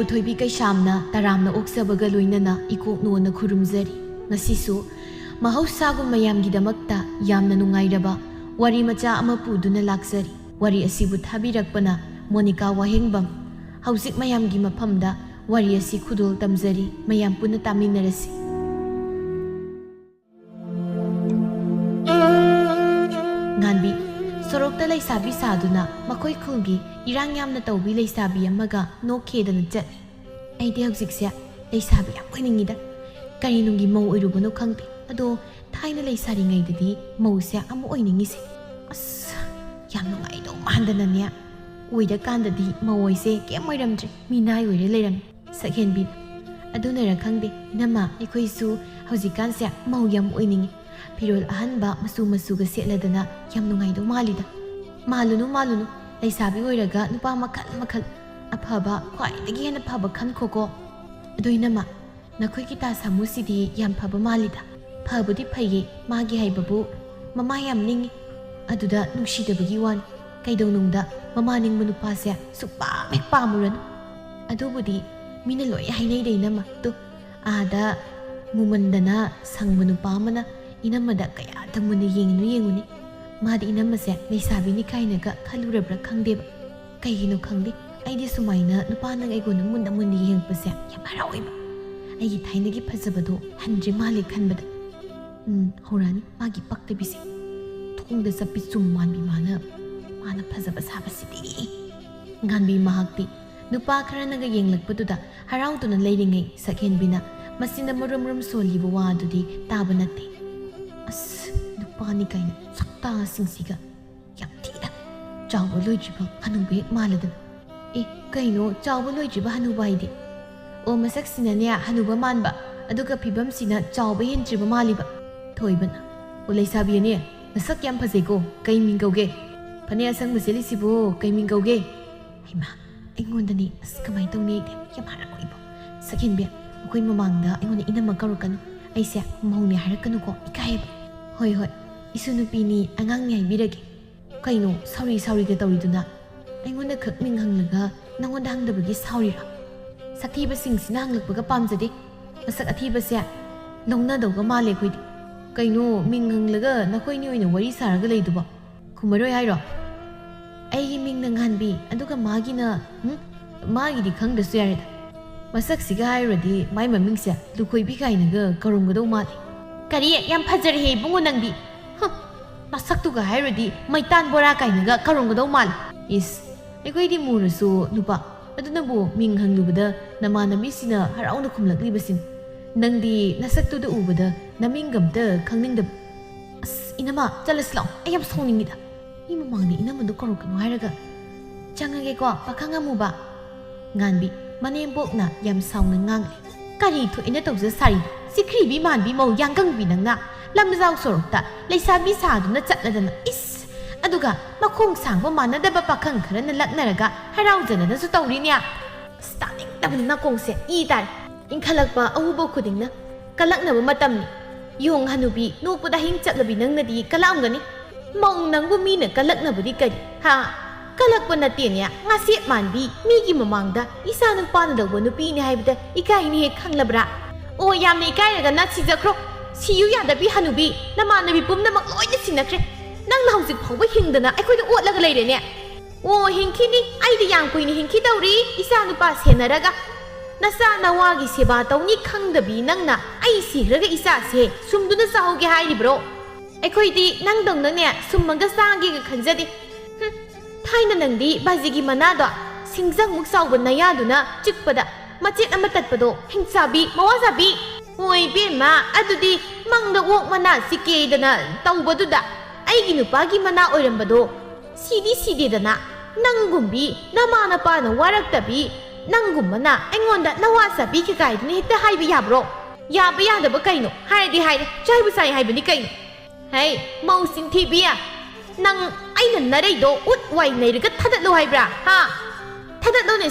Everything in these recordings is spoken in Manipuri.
ꯅꯪꯕꯨ ꯊꯣꯏꯕꯤ ꯀꯩꯁꯥꯝꯅ ꯇꯔꯥꯝꯅ ꯑꯣꯛꯆꯕꯒ ꯂꯣꯏꯅꯅ ꯏꯀꯣꯛꯅꯣꯅ ꯈꯨꯔꯨꯝꯖꯔꯤ ꯉꯁꯤꯁꯨ ꯃꯍꯧꯁꯥꯒꯨꯝ ꯃꯌꯥꯝꯒꯤꯗꯃꯛꯇ ꯌꯥꯝꯅ ꯅꯨꯡꯉꯥꯏꯔꯕ ꯋꯥꯔꯤ ꯃꯆꯥ ꯑꯃ ꯄꯨꯗꯨꯅ ꯂꯥꯛꯆꯔꯤ ꯋꯥꯔꯤ ꯑꯁꯤꯕꯨ ꯊꯥꯕꯤꯔꯛꯄꯅ ꯃꯣꯅꯤꯀꯥ ꯋꯥꯍꯦꯡꯕꯝ ꯍꯧꯖꯤꯛ ꯃꯌꯥꯝꯒꯤ ꯃꯐꯝꯗ ꯋꯥꯔꯤ ꯑꯁꯤ ꯈꯨꯗꯣꯜ ꯇꯝꯖꯔꯤ ꯃꯌꯥꯝ ꯄꯨꯟꯅ ꯇꯥꯃꯤꯟꯅꯔꯁꯤ ꯉꯥꯟꯕꯤ ꯁꯣꯔꯣꯛꯇ ꯂꯩꯁꯥꯕꯤ ꯁꯥꯗꯨꯅ ꯃꯈꯣꯏ ꯈꯨꯜꯒꯤ ꯏꯔꯥꯡ ꯌꯥꯝꯅ ꯇꯧꯕꯤ ꯂꯩꯁꯥꯕꯤ ꯑꯃꯒ ꯅꯣꯛꯈꯦꯗꯅ ꯆꯠꯂꯤ ꯑꯩꯗꯤ ꯍꯧꯖꯤꯛꯁꯦ ꯂꯩꯁꯥꯕꯤ ꯌꯥꯝ ꯑꯣꯏꯅꯤꯡꯉꯤꯗ ꯀꯔꯤꯅꯨꯡꯒꯤ ꯃꯧ ꯑꯣꯏꯔꯨꯕꯅꯣ ꯈꯪꯗꯦ ꯑꯗꯣ ꯊꯥꯏꯅ ꯂꯩꯁꯥꯔꯤꯉꯩꯗꯗꯤ ꯃꯧꯁꯦ ꯑꯃ ꯑꯣꯏꯅꯤꯡꯉꯤꯁꯦ ꯑꯁ ꯌꯥꯝ ꯅꯨꯡꯉꯥꯏꯗꯧ ꯃꯥꯟꯗꯅꯅꯦ ꯑꯣꯏꯔꯀꯥꯟꯗꯗꯤ ꯃꯧ ꯑꯣꯏꯁꯦ ꯀꯩꯝ ꯑꯣꯏꯔꯝꯗ꯭ꯔꯦ ꯃꯤꯅꯥꯏ ꯑꯣꯏꯔ ꯂꯩꯔꯝꯃꯤ ꯁꯛꯍꯦꯟꯕꯤ ꯑꯗꯨꯅꯔ ꯈꯪꯗꯦ ꯏꯅꯝꯃ ꯑꯩꯈꯣꯏꯁꯨ ꯍꯧꯖꯤꯛꯀꯥꯟꯁꯦ ꯃꯧ ꯌꯥꯝ ꯑꯣꯏꯅꯤꯡꯉꯤ ꯐꯤꯔꯣꯜ ꯑꯍꯟꯕ ꯃꯆꯨ ꯃꯆꯨꯒ ꯁꯦꯠꯂꯗꯅ ꯌꯥꯝ ꯅꯨꯡꯉꯥꯏꯗꯧ ꯃꯥꯜꯂꯤꯗ ꯃꯥꯜꯂꯨꯅꯨ ꯂꯩꯁꯥꯕꯤ ꯑꯣꯏꯔꯒ ꯅꯨꯄꯥ ꯃꯈꯜ ꯃꯈꯜ ꯑꯐꯕ ꯈ꯭ꯋꯥꯏꯗꯒꯤ ꯍꯦꯟꯅ ꯐꯕ ꯈꯟꯈꯣꯀꯣ ꯑꯗꯨ ꯏꯅꯝꯃ ꯅꯈꯣꯏꯒꯤ ꯇꯥ ꯁꯥꯃꯨꯁꯤꯗꯤ ꯌꯥꯝ ꯐꯕ ꯃꯥꯜꯂꯤꯗ ꯐꯕꯨꯗꯤ ꯐꯩꯌꯦ ꯃꯥꯒꯤ ꯍꯥꯏꯕꯕꯨ ꯃꯃꯥ ꯌꯥꯝ ꯅꯤꯡꯉꯤ ꯑꯗꯨꯗ ꯅꯨꯡꯁꯤꯗꯕꯒꯤ ꯋꯥꯅꯤ ꯀꯩꯗꯧꯅꯨꯡꯗ ꯃꯃꯥ ꯅꯤꯡꯕ ꯅꯨꯄꯥꯁꯦ ꯁꯨꯛꯄꯥꯝ ꯍꯦꯛ ꯄꯥꯝꯃꯨꯔꯅꯨ ꯑꯗꯨꯕꯨꯗꯤ ꯃꯤꯅ ꯂꯣꯏ ꯍꯥꯏꯅꯩꯗ ꯏꯅꯝꯃ ꯇꯨ ꯑꯥꯗ ꯃꯨꯃꯟꯗꯅ ꯁꯪꯕ ꯅꯨꯄꯥ ꯑꯃꯅ ꯏꯅꯝꯃꯗ ꯀꯌꯥꯗ ꯃꯨꯟꯅ ꯌꯦꯡꯉꯨꯅꯤ ꯃꯥꯗꯤ ꯏꯅꯝꯃꯁꯦ ꯂꯩꯁꯥꯕꯤꯅꯤ ꯀꯥꯏꯅꯒ ꯈꯜꯂꯨꯔꯕ꯭ꯔꯥ ꯈꯪꯗꯦꯕ ꯀꯩꯒꯤꯅꯣ ꯈꯪꯗꯦ ꯑꯩꯗꯤ ꯁꯨꯃꯥꯏꯅ ꯅꯨꯄꯥꯅ ꯑꯩꯉꯣꯟꯗ ꯃꯨꯟꯅ ꯌꯦꯡꯉꯛꯄꯁꯦ ꯌꯥꯝ ꯍꯔꯥꯎꯋꯦꯕ ꯑꯩꯒꯤ ꯊꯥꯏꯅꯒꯤ ꯐꯖꯕꯗꯣ ꯍꯟꯗ꯭ꯔꯤ ꯃꯥꯜꯂꯦ ꯈꯟꯕꯗ ꯍꯧꯔꯛꯑꯅꯤ ꯃꯥꯒꯤ ꯄꯛꯇꯕꯤꯁꯦ ꯊꯣꯡꯗ ꯆꯠꯄꯤ ꯆꯨꯝ ꯃꯥꯟꯕꯤ ꯃꯥꯅ ꯐꯖꯕ ꯁꯥꯕꯁꯤꯗꯤ ꯉꯥꯟꯕꯤ ꯃꯍꯥꯛꯇꯤ ꯅꯨꯄꯥ ꯈꯔꯅꯒ ꯌꯦꯡꯂꯛꯄꯗꯨꯗ ꯍꯔꯥꯎꯗꯨꯅ ꯂꯩꯔꯤꯉꯩ ꯁꯛꯍꯦꯟꯕꯤꯅ ꯃꯁꯤꯅ ꯃꯔꯨꯝ ꯁꯣꯜꯂꯤꯕ ꯋꯥꯗꯨꯗꯤ ꯇꯥꯕ ꯅꯠꯇꯦ ꯑꯁ ꯅꯨꯄꯥꯅꯤ ꯀꯥꯏꯅ ꯁꯛꯇꯥꯁꯤꯡꯁꯤꯒ ꯌꯥꯝ ꯊꯤꯅ ꯆꯥꯎꯕ ꯂꯣꯏꯗ꯭ꯔꯤꯕ ꯍꯅꯨꯕ ꯍꯦꯛ ꯃꯥꯜꯂꯗꯅ ꯀꯩꯅꯣ ꯆꯥꯎꯕ ꯂꯣꯏꯗ꯭ꯔꯤꯕ ꯍꯅꯨꯕ ꯍꯥꯏꯗꯤ ꯑꯣ ꯃꯁꯛꯁꯤꯅꯅꯦ ꯍꯅꯨꯕ ꯃꯥꯟꯕ ꯑꯗꯨꯒ ꯐꯤꯕꯝꯁꯤꯅ ꯆꯥꯎꯕ ꯍꯦꯟꯗ꯭ꯔꯤꯕ ꯃꯥꯜꯂꯤꯕ ꯊꯣꯏꯕꯅ ꯑꯣ ꯂꯩꯁꯥꯕꯤꯅꯦ ꯅꯁꯛ ꯌꯥꯝ ꯐꯖꯩꯀꯣ ꯀꯩ ꯃꯤꯡ ꯀꯧꯒꯦ ꯐꯅꯦꯛ ꯑꯁꯪꯕ ꯁꯦꯠꯂꯤꯁꯤꯕꯨ ꯀꯩ ꯃꯤꯡ ꯀꯧꯒꯦ ꯍꯩꯃꯥ ꯑꯩꯉꯣꯟꯗꯅꯤ ꯑꯁ ꯀꯃꯥꯏꯅ ꯇꯧꯅꯤ ꯑꯩꯗꯤ ꯌꯥꯝ ꯍꯔꯥꯎꯏꯕ ꯁꯛꯍꯦꯟꯕꯤ ꯑꯩꯈꯣꯏ ꯃꯃꯥꯡꯗ ꯑꯩꯉꯣꯟꯗ ꯏꯅꯝꯃ ꯀꯧꯔꯛꯀꯅꯨ ꯑꯩꯁꯦ ꯃꯧꯅꯦ ꯍꯥꯏꯔꯛꯀꯅꯨꯀꯣ ꯏꯀꯥꯏꯌꯦꯕ ꯍꯣꯏ ꯏꯁꯨ ꯅꯨꯄꯤꯅꯤ ꯑꯉꯥꯡꯅꯤ ꯍꯥꯏꯕꯤꯔꯒꯦ ꯀꯩꯅꯣ ꯁꯥꯎꯔꯤꯒ ꯇꯧꯔꯤꯗꯨꯅ ꯑꯩꯉꯣꯟꯗ ꯈꯛ ꯃꯤꯡ ꯍꯪꯂꯒ ꯅꯪꯉꯣꯟꯗ ꯍꯪꯗꯕꯒꯤ ꯁꯥꯎꯔꯤꯔꯣ ꯁꯛꯊꯤꯕꯁꯤꯡꯁꯤꯅ ꯍꯪꯂꯛꯄꯒ ꯄꯥꯝꯖꯗꯦ ꯃꯁꯛ ꯑꯊꯤꯕꯁꯦ ꯂꯧꯅꯗꯧꯒ ꯃꯥꯜꯂꯦ ꯑꯩꯈꯣꯏꯗꯤ ꯀꯩꯅꯣ ꯃꯤꯡ ꯍꯪꯂꯒ ꯅꯈꯣꯏꯅꯤ ꯑꯣꯏꯅ ꯋꯥꯔꯤ ꯁꯥꯔꯒ ꯂꯩꯗꯨꯕꯣ ꯈꯨꯝꯃꯔꯣꯏ ꯍꯥꯏꯔꯣ ꯑꯩꯒꯤ ꯃꯤꯡꯅ ꯉꯥꯟꯕꯤ ꯑꯗꯨꯒ ꯃꯥꯒꯤꯗꯤ ꯈꯪꯗ꯭ꯔꯁꯨ ꯌꯥꯔꯦꯗ ꯃꯁꯛꯁꯤꯒ ꯍꯥꯏꯔꯨꯔꯗꯤ ꯃꯥꯏ ꯃꯃꯤꯡꯁꯦ ꯂꯨꯈꯣꯏꯕꯤ ꯀꯥꯏꯅꯒ ꯀꯧꯔꯝꯒꯗꯧ ꯃꯥꯜꯂꯤ ꯀꯔꯤ ꯌꯥꯝ ꯐꯖꯔꯦꯍꯦ ꯏꯕꯨꯡꯉꯣ ꯅꯪꯗꯤ ꯃꯁꯛꯇꯨꯒ ꯍꯥꯏꯔꯨꯔꯗꯤ ꯃꯩꯇꯥꯟ ꯕꯣꯔꯥ ꯀꯥꯏꯅꯒ ꯀꯧꯔꯝꯒꯗꯧ ꯃꯥꯜꯂꯤ ꯏꯁ ꯑꯩꯈꯣꯏꯗꯤ ꯃꯨꯔꯁꯨ ꯅꯨꯄꯥ ꯑꯗꯨꯅꯕꯨ ꯃꯤꯡ ꯍꯪꯂꯨꯕꯗ ꯅꯃꯥꯟꯅꯕꯤꯁꯤꯅ ꯍꯔꯥꯎꯅ ꯈꯨꯝꯂꯛꯂꯤꯕꯁꯤꯅꯤ ꯅꯪꯗꯤ ꯅꯁꯛꯇꯨꯗ ꯎꯕꯗ ꯅꯃꯤꯡꯒꯝꯇ ꯈꯪꯅꯤꯡꯗꯕ ꯑꯁ ꯏꯅꯝꯃ ꯆꯠꯂꯁꯤ ꯂꯥꯛꯑꯣ ꯑꯩ ꯌꯥꯝ ꯁꯥꯎꯅꯤꯡꯉꯤꯗ ꯃꯤ ꯃꯃꯥꯡꯗ ꯏꯅꯝꯃꯗꯣ ꯀꯧꯔꯛꯀꯅꯨ ꯍꯥꯏꯔꯒ ꯆꯪꯉꯒꯦꯀꯣ ꯄꯥꯈꯪ ꯑꯃꯨꯕ ꯉꯥꯟꯕꯤ ꯃꯅꯦꯝꯕꯣꯛꯅ ꯌꯥꯝ ꯁꯥꯎꯅ ꯉꯥꯡꯂꯦ ꯀꯔꯤ ꯊꯣꯛꯏꯅ ꯇꯧꯖ ꯁꯥꯔꯤꯅꯣ ꯁꯤꯈ꯭ꯔꯤꯕꯤ ꯃꯥꯟꯕꯤ ꯃꯧ ꯌꯥꯡꯒꯪꯕꯤ ꯅꯪꯅ ꯂꯝꯖꯥꯎ ꯁꯣꯔꯣꯛꯇ ꯂꯩꯁꯥꯕꯤ ꯁꯥꯗꯨꯅ ꯆꯠꯂꯗꯅ ꯏꯁ ꯑꯗꯨꯒ ꯃꯈꯣꯡ ꯁꯥꯡꯕ ꯃꯥꯟꯅꯗꯕ ꯄꯥꯈꯪ ꯈꯔꯅ ꯂꯛꯅꯔꯒ ꯍꯔꯥꯎꯖꯅꯁꯨ ꯇꯧꯔꯤꯅꯦ ꯑꯁ ꯇꯥꯅꯤꯡꯗꯕꯅ ꯅꯥꯀꯣꯡꯁꯦ ꯏ ꯇꯥꯔꯦ ꯏꯟꯈꯠꯂꯛꯄ ꯑꯎꯕ ꯈꯨꯗꯤꯡꯅ ꯀꯜꯂꯛꯅꯕ ꯃꯇꯝꯅꯤ ꯌꯣꯡ ꯍꯅꯨꯕꯤ ꯅꯣꯛꯄꯗ ꯍꯤꯡ ꯆꯠꯂꯕꯤ ꯅꯪꯅꯗꯤ ꯀꯜꯂꯛꯑꯝꯒꯅꯤ ꯃꯧ ꯅꯪꯕꯨ ꯃꯤꯅ ꯀꯜꯂꯛꯅꯕꯗꯤ ꯀꯔꯤ ꯀꯜꯂꯛꯄ ꯅꯠꯇꯦꯅꯦ ꯉꯥꯁꯦꯞ ꯃꯥꯟꯕꯤ ꯃꯤꯒꯤ ꯃꯃꯥꯡꯗ ꯏꯆꯥ ꯅꯨꯄꯥꯅ ꯂꯧꯕ ꯅꯨꯄꯤꯅꯤ ꯍꯥꯏꯕꯗ ꯏꯀꯥꯏꯅꯤ ꯍꯦꯛ ꯈꯪꯂꯕ꯭ꯔꯥ ꯑꯣ ꯌꯥꯝꯅ ꯏꯀꯥꯏꯔꯒ ꯅꯠ ꯁꯤꯖꯈ꯭ꯔꯣ ꯁꯤꯌꯨ ꯌꯥꯗꯕꯤ ꯍꯅꯨꯕꯤ ꯅꯃꯥꯟꯅꯕꯤ ꯄꯨꯝꯅꯃꯛ ꯂꯣꯏꯅ ꯁꯤꯟꯅꯈ꯭ꯔꯦ ꯅꯪꯅ ꯍꯧꯖꯤꯛ ꯐꯥꯎꯕ ꯍꯤꯡꯗꯅ ꯑꯩꯈꯣꯏꯗ ꯑꯣꯠꯂꯒ ꯂꯩꯔꯦꯅꯦ ꯑꯣ ꯍꯤꯡꯈꯤꯅꯤ ꯑꯩꯗꯤ ꯌꯥꯝ ꯀꯨꯏꯅ ꯍꯤꯡꯈꯤ ꯇꯧꯔꯤ ꯏꯆꯥ ꯅꯨꯄꯥ ꯁꯦꯟꯅꯔꯒ ꯅꯆꯥ ꯅꯋꯥꯒꯤ ꯁꯦꯕꯥ ꯇꯧꯅꯤ ꯈꯪꯗꯕꯤ ꯅꯪꯅ ꯑꯩ ꯁꯤꯈ꯭ꯔꯒ ꯏꯆꯥꯁꯦ ꯁꯨꯝꯗꯨꯅ ꯆꯥꯍꯧꯒꯦ ꯍꯥꯏꯔꯤꯕ꯭ꯔꯣ ꯑꯩꯈꯣꯏꯗꯤ ꯅꯪꯗꯧꯅꯅꯦ ꯁꯨꯝꯃꯒ ꯆꯥꯒꯦꯒ ꯈꯟꯖꯗꯦ ꯊꯥꯏꯅ ꯅꯪꯗꯤ ꯕꯥꯖꯤꯒꯤ ꯃꯅꯥꯗꯣ ꯁꯤꯡꯖꯪꯃꯨꯛ ꯆꯥꯎꯕ ꯅꯌꯥꯗꯨꯅ ꯆꯤꯛꯄꯗ ꯃꯆꯦꯠ ꯑꯃ ꯇꯠꯄꯗꯣ ꯍꯤꯡꯆꯥꯕꯤ ꯃꯋꯥꯖꯥꯕꯤ ꯍꯣꯏ ꯕꯦꯝꯃ ꯑꯗꯨꯗꯤ ꯃꯪꯗ ꯑꯣꯛ ꯃꯅꯥ ꯆꯤꯛꯀꯦꯗꯅ ꯇꯧꯕꯗꯨꯗ ꯑꯩꯒꯤ ꯅꯨꯄꯥꯒꯤ ꯃꯅꯥ ꯑꯣꯏꯔꯝꯕꯗꯣ ꯁꯤꯗꯦꯗꯅ ꯅꯪꯒꯨꯝꯕꯤ ꯅꯃꯥ ꯅꯄꯥꯅ ꯋꯥꯔꯛꯇꯕꯤ ꯅꯪꯒꯨꯝꯕꯅ ꯑꯩꯉꯣꯟꯗ ꯅꯋꯥ ꯆꯥꯕꯤ ꯀꯥꯏꯗꯨꯅ ꯍꯦꯛꯇ ꯍꯥꯏꯕ ꯌꯥꯕ꯭ꯔꯣ ꯌꯥꯕ ꯌꯥꯗꯕ ꯀꯩꯅꯣ ꯍꯥꯏꯔꯗꯤ ꯍꯥꯏꯔꯦ ꯆꯥꯏꯕꯨ ꯆꯥꯏ ꯍꯥꯏꯕꯅꯤ ꯀꯩꯅꯣ ꯍꯩ ꯃꯧ ꯆꯤꯟꯊꯤꯕꯤ ꯅꯪ ꯑꯩꯅ ꯅꯔꯩꯗꯣ ꯎꯠ ꯋꯥꯏ ꯅꯩꯔꯒ ꯊꯥꯗꯠꯂꯣ ꯍꯥꯏꯕ꯭ꯔꯥ ꯊꯥꯗꯠꯂꯣꯅꯦ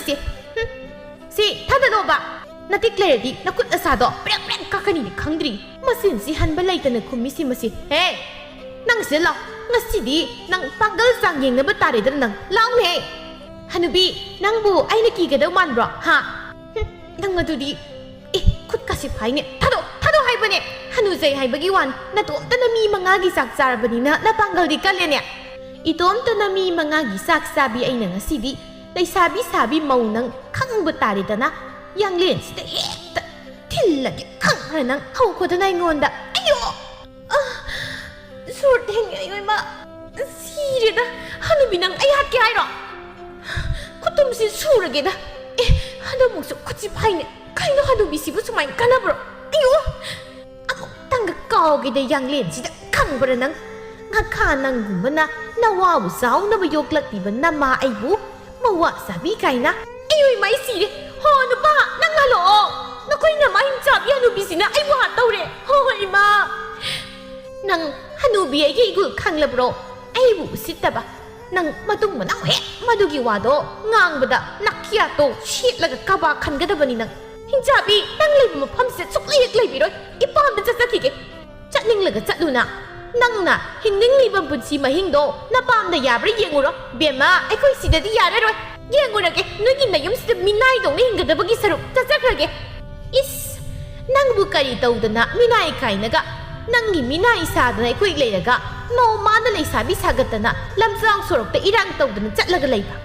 ꯁꯤ ꯊꯥꯗꯠꯂꯣꯕ ꯅꯇꯤꯛ ꯂꯩꯔꯗꯤ ꯅꯈꯨꯠ ꯑꯁꯥꯗꯣ ꯄ꯭ꯔꯦꯛ ꯀꯛꯀꯅꯤꯅꯦ ꯈꯪꯗ꯭ꯔꯤ ꯃꯆꯤꯟꯁꯤ ꯍꯟꯕ ꯂꯩꯇꯅ ꯈꯨꯝꯃꯤꯁꯤ ꯃꯁꯤ ꯍꯦ ꯅꯪ ꯁꯤꯗ ꯂꯥꯎ ꯉꯁꯤꯗꯤ ꯅꯪ ꯄꯥꯡꯒꯜ ꯆꯥꯡ ꯌꯦꯡꯅꯕ ꯇꯥꯔꯦꯗꯅ ꯅꯪ ꯂꯥꯎꯅꯦ ꯍꯅꯨꯕꯤ ꯅꯪꯕꯨ ꯑꯩꯅ ꯀꯤꯒꯗꯧ ꯃꯥꯟꯕ꯭ꯔꯣ nang madudi khut ka si phai ne thado hai bane hanu jai hai bagi wan na tom ta na mi manga gi sak sar bani na pangal di kal ne itom ta na mi manga gi sak sabi ai na ngasi di dai sabi mau nang khang bu tari da na yang len si da hekta thil la gi khang ra nang hau ko da nai ngon da ayo sur deng ai ma si da hanu bi nang ai hat ki hai ro kutum si sur ge da hanu mu su kuchi phai ne kai no hanu bi si bu sumai kana bro ayo amuk tang kau ge da yang len si da khang bra nang nga kha nang gum na na wa bu zau na ba yok lak ti ba na ma ai bu ma wa sabi kai na ayo mai si de ho no ba nang la lo na koi na mai chap ya nu bi si na ai wa tau re hoi ma nang hanu bi ai ge gu khang la bro ai bu sit ta ba nang matung ma nang he madu gi wa do ngang ba da nakya to shit la ka ba khan ga da ba ni nang hinjabi nang le ma pham se chuk le bi roi ipam da cha ki ge chat ning la ga chat lu na nang na hin ning li bam pun si ma hing do na pam da ya bri yeng ro be ma ai khoi si da di ya ra roi yeng ro ge no gi na yum si minai do ni hing ga da ba gi saru cha cha kha ge is nang bu kari tau da na minai kai na ga nang gi minai sa da ai khoi le ra ga no ma da le sa bi sa ga ta na lam sang sorok ta irang tau da na chat la ga lai ba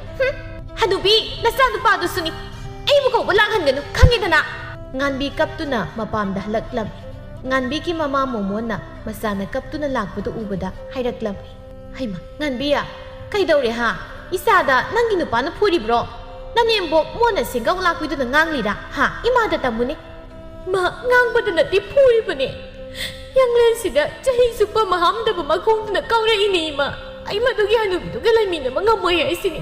hanu bi na sa nu pa du suni ai bu ko ba lang han ga nu khang ge da na ngan bi kap tu na ma pam da halak lam ngan bi ki mama momon na masana kap tu na lak bu du u ba da hai rak lam hai ma ngan bi ya kai dau re ha isa da nang gi nu pa na phuri bro na nem bo mo na singaw lak wi du na ngang li da ha ima da ta mu ni ma ngang ba da na ti phuri ba ni yang len si da chahi supa maham da ba ma khong na kaw re ini ma ai ma du gi hanu bi du ga lai mi na ma ngam mo ai si ni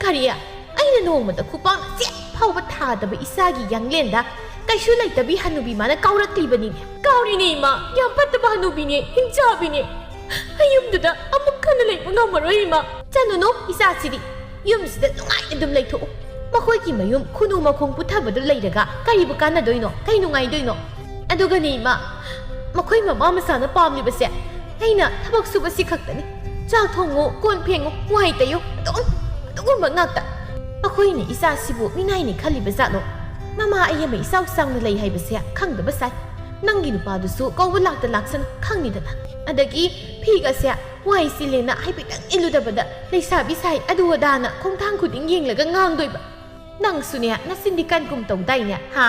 kariya ai na no ma da khu pa na se phau ba tha da ba isa gi yang len da kai shu lai ta bi hanu bi ma na kaw rak li ba ni kaw ri ni ma yam pat ba hanu bi ni hin cha bi ni ayum du da amuk kan lai ma ngam roi ma chanu no isa si di yum si da nungai dum lai tho ma khoi ki mayum khunu ma khong pu tha ba du lai daga kai bu kan na doi no kai nungai doi no aduga ni ma makhoi mama masa na pam ni ba se aina thabak su ba si khak ta ni cha thongo kon phengo wai ta yo don ma ngak ta makhoi ni isa sibu minai ni khali ba za no mama ai mai sau sang na lai hai ba se khang da ba sai nangi nu pa du su ko bu lak ta lak san khang ni da na adagi phi ga se wai si le na hai bi dang ilu da ba da lai sa bi sai adu da na khong thang khuding yeng la ga ngang doi ba nang su ne na sindikan kum tong dai ne ha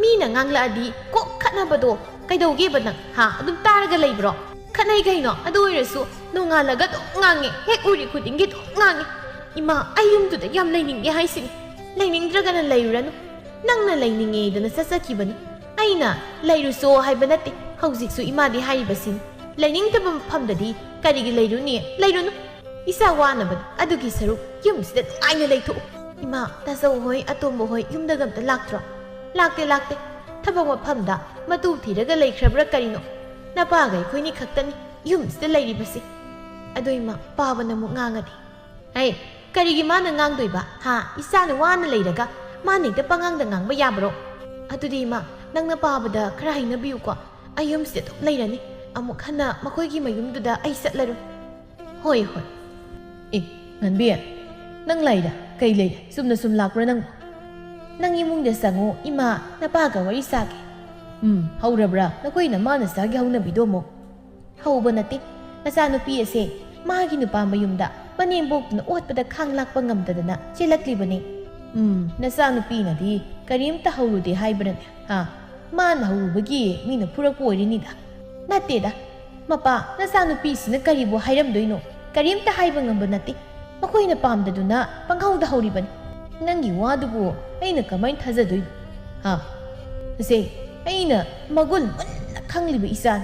mi na ngang la di ko khana ba do kai dau ge ba nang ha adum tar ga lai bro khanai gai no adu oi resu no nga la ga do ngange hek uri khuding ge do ngange ima ayum tu da yam lai ning ge hai sin lai ning dra ga na lai ran nang na lai ning e da na sa sa ki ba ni aina lai ru so hai ba na te hauzik su ima di hai ba sin lai ning ta bam pham da di kari gi lai ru ni lai ru no isa wa na ba adu gi saru yum si da ai na lai thu ima ta so hoi atom bo hoi yum da gam ta lak tro lakte thabang ma pham da matu thira ga lai khrabra kari no na pa gai khoi ni khaktan yum sta lai ri basi adoi ma pa ba na mu ngang adi ai kari gi ma na ngang doi ba ha isa na wa na lai daga ma ni ta pangang da ngang ba ya bro adu di ma nang na pa ba da khra hai na biu ko ayum sta to lai ra ni amuk hana ma khoi gi mayum du da ai sat la ru hoi ngan bi nang lai da kai lai sum na sum lak ra nang nang imung da sango ima na pa ga wari sa ke haurabra na koi na ma na sa gi hauna bido mo hauba na ti na sa no pi ase ma gi nu pa mayum da panem bok na ot pa da khang lak pa ngam da na chelakli bani na sa no pi na di karim ta haulu de hai bran ha ma na hu ba gi mi na pura ko ri ni da na te da ma pa na sa no pi si na kari bo hairam doi no karim ta hai ba ngam ba na ti ma koi na pam da du na panghau da hauri bani nangi wa du bo aina kamai thaja doi ha se aina magul na khangli ba isan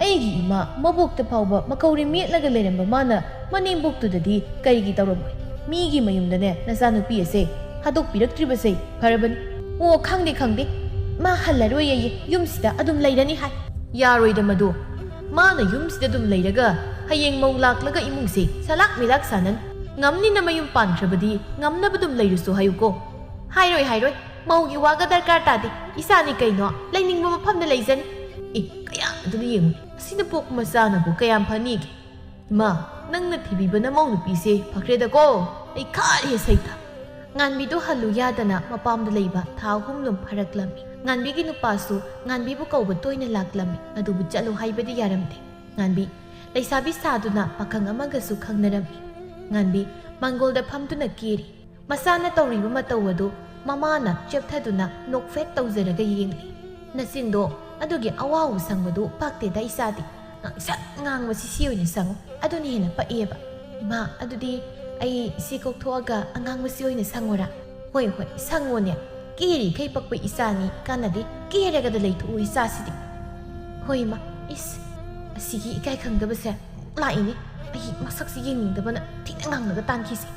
ai gi ima mabuk ta phawba makauri mi laga leram ba mana manim buk tu da di kai gi tawram mi gi mayum da ne na sa nu pi ase hadok pirak tri ba se pharaban o khangde ma hallaroi ye yum sida adum leirani hai yaroi da madu ma na yum sida dum leiraga hayeng mau lak laga imung se salak milak sanan ngamni na mayum pan thrabadi ngamna badum leiru so hayuko hairoi mau gi waga darkar ta de isani kaino laining ma pham na leizan kaya adu yeng asina pok masa na bu kayam phani ge ma nang na thibi bana mau nu pi se phakre da ko ai khari saita ꯉꯥꯟꯕꯤꯗꯨ ꯍꯜꯂꯨ ꯌꯥꯗꯅ ꯃꯄꯥꯝꯗ ꯂꯩꯕ ꯊꯥ 3 ꯂꯨꯝ ꯐꯔꯛꯂꯝꯃꯤ ꯉꯥꯟꯕꯤꯒꯤ ꯅꯨꯄꯥꯁꯨ ꯉꯥꯟꯕꯤꯕꯨ ꯀꯧꯕ ꯇꯣꯏꯅ ꯂꯥꯛꯂꯝꯃꯤ ꯑꯗꯨꯕꯨ ꯆꯠꯂꯨ ꯍꯥꯏꯕꯗꯤ ꯌꯥꯔꯝꯗꯦ ꯉꯥꯟꯕꯤ ꯂꯩꯁꯥꯕꯤ ꯁꯥꯗꯨꯅ ꯄꯥꯈꯪ ꯑꯃꯒꯁꯨ ꯈꯪꯅꯔꯝꯃꯤ ꯉꯥꯟꯕꯤ ꯃꯥꯡꯒꯣꯜꯗ ꯐꯝꯗꯨꯅ ꯀꯦꯔꯤ ꯃꯁꯥꯅ ꯇꯧꯔꯤꯕ ꯃꯇꯧ ꯑꯗꯨ ꯃꯃꯥꯅ ꯆꯦꯞꯊꯗꯨꯅ ꯅꯣꯛꯐꯦꯠ ꯇꯧꯖꯔꯒ ꯌꯦꯡꯂꯤ ꯅꯆꯤꯟꯗꯣ ꯑꯗꯨꯒꯤ ꯑꯋꯥꯎ ꯁꯪꯕꯗꯨ ꯄꯥꯛꯇꯦꯗ ꯏꯆꯥꯗꯤ ꯉꯥꯡꯁꯛ ꯉꯥꯡꯕꯁꯤ ꯁꯤ ꯑꯣꯏꯅ ꯁꯪꯉꯨ ꯑꯗꯨꯅ ꯍꯦꯟꯅ ꯄꯛꯑꯦꯕ ꯏꯃꯥ ꯑꯗꯨꯗꯤ ꯑꯩ ꯁꯤ ꯀꯣꯛꯊꯣꯛꯑꯒ ꯑꯉꯥꯡꯕꯁꯤ ꯑꯣꯏꯅ ꯁꯪꯉꯣꯔꯥ ꯍꯣꯏ ꯍꯣꯏ ꯁꯪꯉꯣꯅꯦ ꯀꯦꯔꯤꯈꯩ ꯄꯛꯄ ꯏꯆꯥꯅꯤ ꯀꯥꯟꯅꯗꯦ ꯀꯦꯔꯒꯗ ꯂꯩꯊꯣꯛꯎ ꯏꯆꯥꯁꯤꯗꯤ ꯍꯣꯏ ꯏꯃꯥ ꯏꯁ ꯑꯁꯤꯒꯤ ꯏꯀꯥꯏ ꯈꯪꯗꯕꯁꯦ ꯂꯥꯛꯏꯅꯤ ꯑꯩ ꯃꯁꯛꯁꯤ ꯌꯦꯡꯅꯤꯡꯗꯕꯅ ꯊꯤꯅ ꯉꯥꯡꯂꯒ ꯇꯥꯟꯈꯤꯁꯤ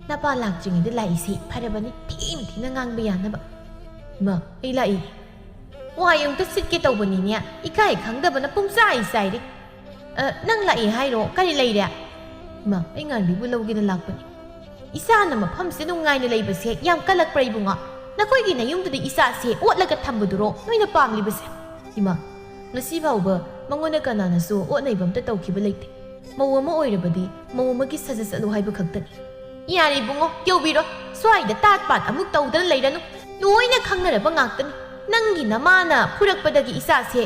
ꯅꯄꯥ ꯂꯥꯛꯇ꯭ꯔꯤꯉꯩꯗ ꯂꯥꯛꯏꯁꯤ ꯐꯔꯕꯅꯤ ꯊꯤꯅ ꯉꯥꯡꯕ ꯌꯥꯅꯕ ꯏꯃꯥ ꯑꯩ ꯂꯥꯛꯏ ꯋꯥꯏ ꯑꯃꯨꯛꯇ ꯁꯤꯠꯀꯦ ꯇꯧꯕꯅꯤꯅꯦ ꯏꯀꯥꯏ ꯈꯪꯗꯕꯅ ꯄꯨꯡꯆꯥꯏ ꯆꯥꯏꯔꯤ ꯅꯪ ꯂꯥꯛꯏ ꯍꯥꯏꯔꯣ ꯀꯔꯤ ꯂꯩꯔꯦ ꯏꯃꯥ ꯑꯩ ꯉꯥꯟꯕꯤꯕꯨ ꯂꯧꯒꯦꯅ ꯂꯥꯛꯄꯅꯤ ꯏꯆꯥꯅ ꯃꯐꯝꯁꯦ ꯅꯨꯡꯉꯥꯏꯅ ꯂꯩꯕꯁꯦ ꯌꯥꯝ ꯀꯜꯂꯛꯄ꯭ꯔꯥ ꯏꯕꯨꯡꯉꯣ ꯅꯈꯣꯏꯒꯤ ꯅꯌꯨꯝꯗꯨꯗ ꯏꯆꯥꯁꯦ ꯑꯣꯠꯂꯒ ꯊꯝꯕꯗꯨꯔꯣ ꯅꯣꯏꯅ ꯄꯥꯝꯂꯤꯕꯁꯦ ꯏꯃꯥ ꯉꯁꯤ ꯐꯥꯎꯕ ꯃꯉꯣꯟꯗ ꯀꯅꯥꯅꯁꯨ ꯑꯣꯠꯅꯩꯕ ꯑꯝꯇ ꯇꯧꯈꯤꯕ ꯂꯩꯇꯦ ꯃꯧ ꯑꯃ ꯑꯣꯏꯔꯕꯗꯤ ꯃꯧ ꯑꯃꯒꯤ ꯁꯖꯠ ꯆꯠꯂꯨ ꯍꯥꯏꯕ ꯈꯛꯇꯅꯤ ꯌꯥꯔꯦ ꯏꯕꯨꯡꯉꯣ ꯌꯧꯕꯤꯔꯣ ꯁ꯭ꯋꯥꯏꯗ ꯇꯥꯠ ꯄꯥꯠ ꯑꯃꯨꯛ ꯇꯧꯗꯅ ꯂꯩꯔꯅꯨ ꯂꯣꯏꯅ ꯈꯪꯅꯔꯕ ꯉꯥꯛꯇꯅꯤ ꯅꯪꯒꯤ ꯅꯃꯥꯅ ꯐꯨꯔꯛꯄꯗꯒꯤ ꯏꯆꯥꯁꯦ